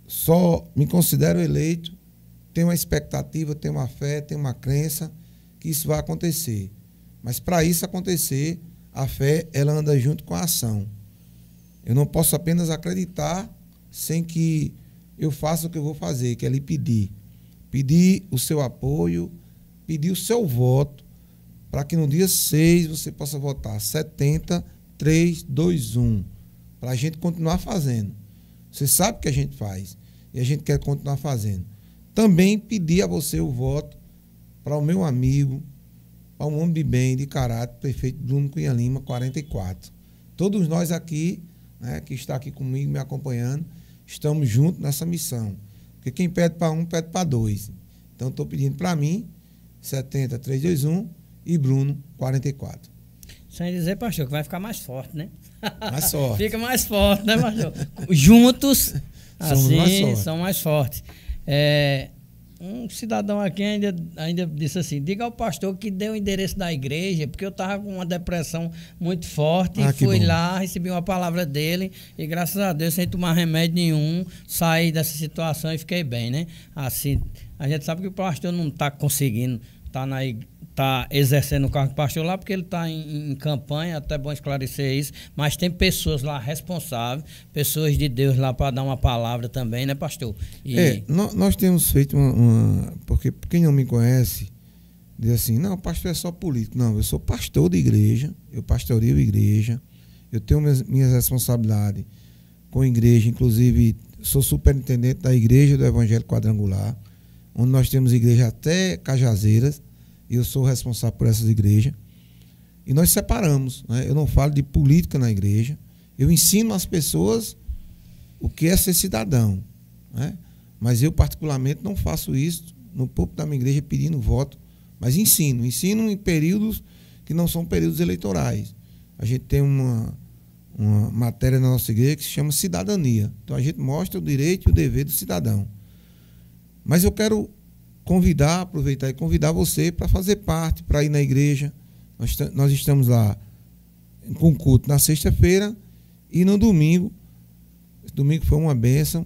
Só me considero eleito, tenho uma expectativa, tenho uma fé, tenho uma crença que isso vai acontecer. Mas para isso acontecer, a fé ela anda junto com a ação. Eu não posso apenas acreditar sem que eu faça o que eu vou fazer, que é lhe pedir. Pedir o seu apoio, pedir o seu voto, para que no dia 6 você possa votar 70-3-2-1, para a gente continuar fazendo. Você sabe o que a gente faz e a gente quer continuar fazendo. Também pedir a você o voto para o meu amigo, para um homem de bem, de caráter, prefeito Bruno Cunha Lima, 44. Todos nós aqui, né, que está aqui comigo, me acompanhando, estamos juntos nessa missão. Porque quem pede para um, pede para 2. Então, estou pedindo para mim, 70-3-2-1 e Bruno, 44. Sem dizer, pastor, que vai ficar mais forte, né? Mais forte. Fica mais forte, né, pastor? Juntos, assim, são mais fortes. Um cidadão aqui ainda disse assim, diga ao pastor que deu o endereço da igreja, porque eu estava com uma depressão muito forte, e fui lá, recebi uma palavra dele, e graças a Deus, sem tomar remédio nenhum, saí dessa situação e fiquei bem, né? Assim, a gente sabe que o pastor não está conseguindo, tá tá exercendo o cargo de pastor lá porque ele está em campanha, até bom esclarecer isso, mas tem pessoas lá responsáveis, pessoas de Deus lá para dar uma palavra também, né, pastor? Nós temos feito porque quem não me conhece diz assim, não, pastor é só político. Não, eu sou pastor de igreja, eu pastoreio igreja, eu tenho minhas responsabilidades com a igreja, inclusive sou superintendente da igreja do Evangelho Quadrangular, onde nós temos igreja até Cajazeiras, e eu sou responsável por essas igrejas. E nós separamos, né? Eu não falo de política na igreja, eu ensino às pessoas o que é ser cidadão, né? Mas eu particularmente não faço isso no púlpito da minha igreja pedindo voto, mas ensino em períodos que não são períodos eleitorais. A gente tem uma matéria na nossa igreja que se chama cidadania. Então a gente mostra o direito e o dever do cidadão. Mas eu quero aproveitar e convidar você para fazer parte, para ir na igreja. Nós estamos lá com culto na sexta-feira e no domingo. Domingo foi uma bênção.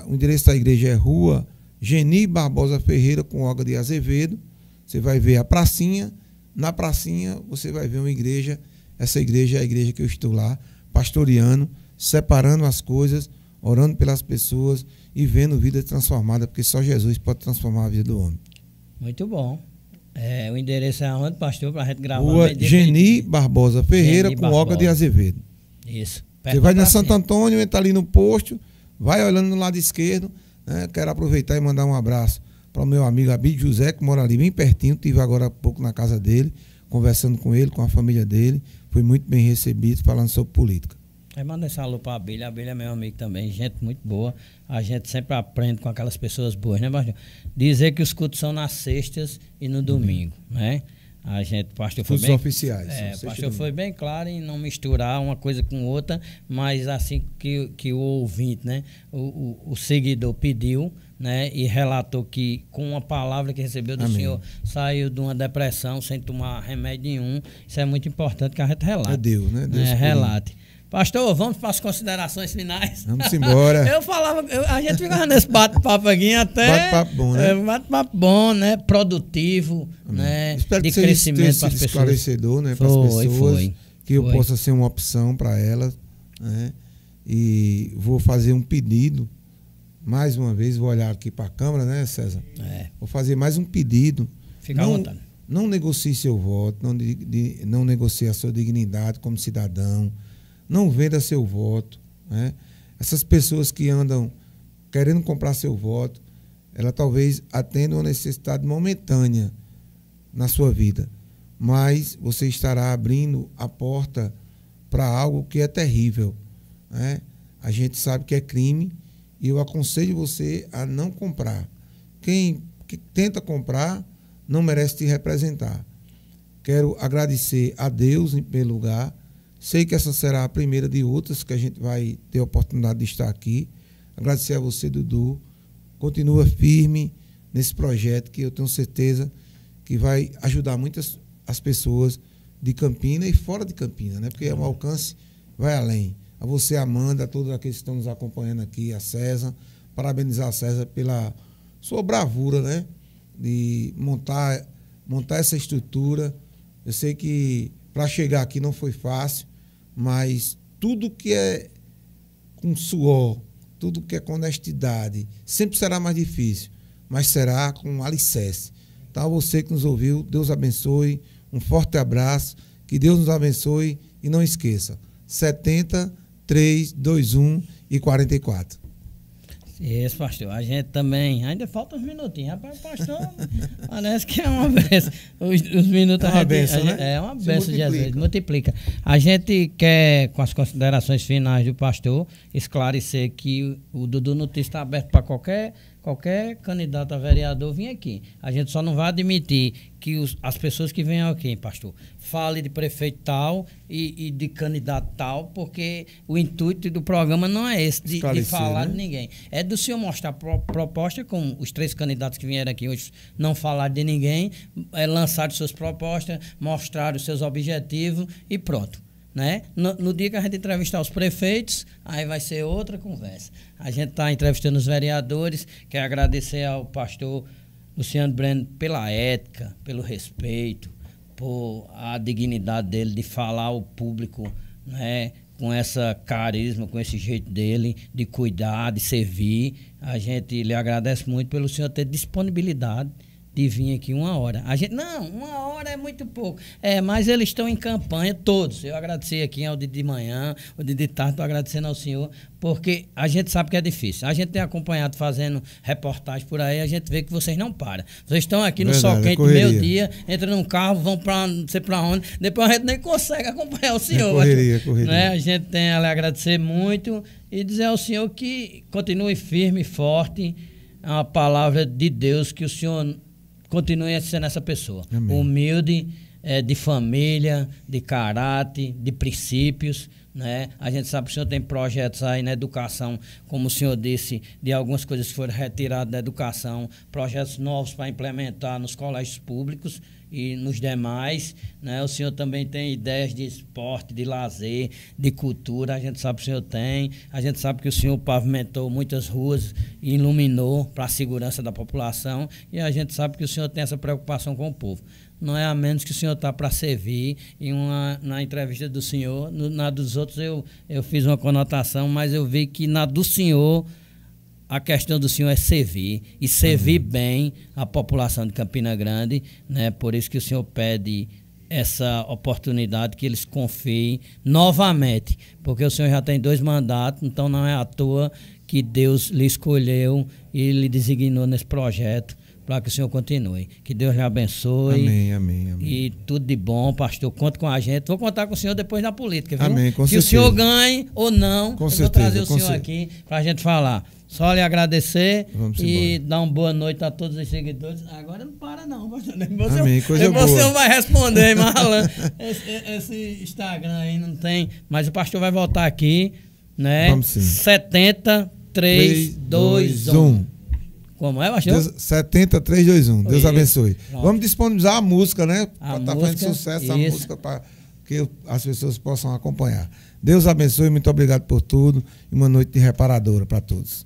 O endereço da igreja é Rua Geni Barbosa Ferreira com Olga de Azevedo. Você vai ver a pracinha. Na pracinha você vai ver uma igreja. Essa igreja é a igreja que eu estou lá, pastoreando, separando as coisas, orando pelas pessoas e vendo vida transformada, porque só Jesus pode transformar a vida do homem. Muito bom. O endereço é onde, pastor, para a gente gravar? Rua Geni Barbosa Ferreira com Olga de Azevedo. Isso. Você vai na Santo Antônio, entra ali no posto, vai olhando no lado esquerdo, né? Quero aproveitar e mandar um abraço para o meu amigo Abílio José, que mora ali bem pertinho, estive agora há pouco na casa dele, conversando com ele, com a família dele, foi muito bem recebido, falando sobre política. Manda esse alô para a Abílio é meu amigo também, gente muito boa, a gente sempre aprende com aquelas pessoas boas, né, pastor? Dizer que os cultos são nas sextas e no domingo, né? A gente, pastor, foi bem oficiais. Pastor foi bem claro em não misturar uma coisa com outra, mas assim que o ouvinte, né, o seguidor pediu, né, e relatou que com uma palavra que recebeu do Amém. Senhor saiu de uma depressão sem tomar remédio nenhum. Isso é muito importante que a gente relate. É Deus, né? Deus relate. Pastor, vamos para as considerações finais. Vamos embora. A gente ficava nesse bate-papo aqui até. Bate-papo bom, né? Bate-papo bom, né? Produtivo, né? Espero de que crescimento seja para as pessoas. Esclarecedor, né? Para as pessoas. Que eu possa ser uma opção para elas, né? E vou fazer um pedido. Mais uma vez, vou olhar aqui para a câmera, né, César? Vou fazer mais um pedido. Fica à vontade. Não negocie seu voto, não negocie a sua dignidade como cidadão. Não venda seu voto, né? Essas pessoas que andam querendo comprar seu voto, ela talvez atenda uma necessidade momentânea na sua vida, mas você estará abrindo a porta para algo que é terrível, né? A gente sabe que é crime e eu aconselho você a não comprar. Quem tenta comprar não merece te representar. Quero agradecer a Deus em primeiro lugar. Sei que essa será a primeira de outras que a gente vai ter a oportunidade de estar aqui. Agradecer a você, Dudu. Continua firme nesse projeto que eu tenho certeza que vai ajudar muitas as pessoas de Campina e fora de Campina, né? Porque o alcance vai além. A você, Amanda, a todos aqueles que estão nos acompanhando aqui, a César. Parabenizar a César pela sua bravura, né? De montar essa estrutura. Eu sei que para chegar aqui não foi fácil, mas tudo que é com suor, tudo que é com honestidade, sempre será mais difícil, mas será com alicerce. Então, você que nos ouviu, Deus abençoe, um forte abraço, que Deus nos abençoe e não esqueça, 70, 3, 2, 1 e 44. Isso, pastor. A gente também. Ainda faltam uns minutinhos. Rapaz, pastor, parece que é uma benção. Os minutos é uma benção, né? É uma benção de Jesus. Multiplica. A gente quer, com as considerações finais do pastor, esclarecer que o Dudu Notícias está aberto para qualquer candidato a vereador vir aqui. A gente só não vai admitir que as pessoas que venham aqui, pastor, fale de prefeito tal e de candidato tal, porque o intuito do programa não é esse, de falar, né, de ninguém. É do senhor mostrar proposta, como os 3 candidatos que vieram aqui hoje não falaram de ninguém, lançar suas propostas, mostrar os seus objetivos e pronto. Né? No dia que a gente entrevistar os prefeitos, aí vai ser outra conversa. A gente está entrevistando os vereadores. Quero agradecer ao pastor Luciano Breno, pela ética, pelo respeito, por a dignidade dele de falar ao público, né, com essa carisma, com esse jeito dele de cuidar, de servir. A gente lhe agradece muito pelo senhor ter disponibilidade de vir aqui 1 hora. A gente, não, 1 hora é muito pouco. Mas eles estão em campanha, todos. Eu agradeci aqui ao de manhã, o de tarde, estou agradecendo ao senhor, porque a gente sabe que é difícil. A gente tem acompanhado fazendo reportagem por aí, a gente vê que vocês não param. Vocês estão aqui no sol quente, meio-dia, entram num carro, vão para não sei para onde, depois a gente nem consegue acompanhar o senhor. Correria. Né? A gente tem a lhe agradecer muito e dizer ao senhor que continue firme e forte, a palavra de Deus, que o senhor continue sendo essa pessoa. Amém. Humilde, de família, de caráter, de princípios, né? A gente sabe que o senhor tem projetos aí na educação, como o senhor disse, de algumas coisas que foram retiradas da educação, projetos novos para implementar nos colégios públicos e nos demais, né? O senhor também tem ideias de esporte, de lazer, de cultura, a gente sabe que o senhor tem, a gente sabe que o senhor pavimentou muitas ruas e iluminou para a segurança da população, e a gente sabe que o senhor tem essa preocupação com o povo. Não é a menos que o senhor está para servir, e na entrevista do senhor, na dos outros eu fiz uma conotação, mas eu vi que na do senhor, a questão do senhor é servir, e servir bem a população de Campina Grande, né? Por isso que o senhor pede essa oportunidade, que eles confiem novamente, porque o senhor já tem 2 mandatos, então não é à toa que Deus lhe escolheu e lhe designou nesse projeto, para que o senhor continue. Que Deus lhe abençoe. Amém. E tudo de bom, pastor. Conta com a gente. Vou contar com o senhor depois na política, viu? Amém, com que certeza. O senhor ganhe ou não, Com eu certeza, vou trazer o senhor certeza. aqui para a gente falar. Só lhe agradecer. Vamos e embora. dar uma boa noite a todos os seguidores. Agora não para não, pastor. Amém, coisa boa. Você vai responder, Marlon. Esse Instagram aí não tem. Mas o pastor vai voltar aqui, né? Vamos sim. 70 3, 2, 1. Como é, pastor? 70 3, 2, 1. Deus abençoe. Pronto. Vamos disponibilizar a música, né? Para estar fazendo sucesso isso. a música, para que as pessoas possam acompanhar. Deus abençoe, muito obrigado por tudo e uma noite de reparadora para todos.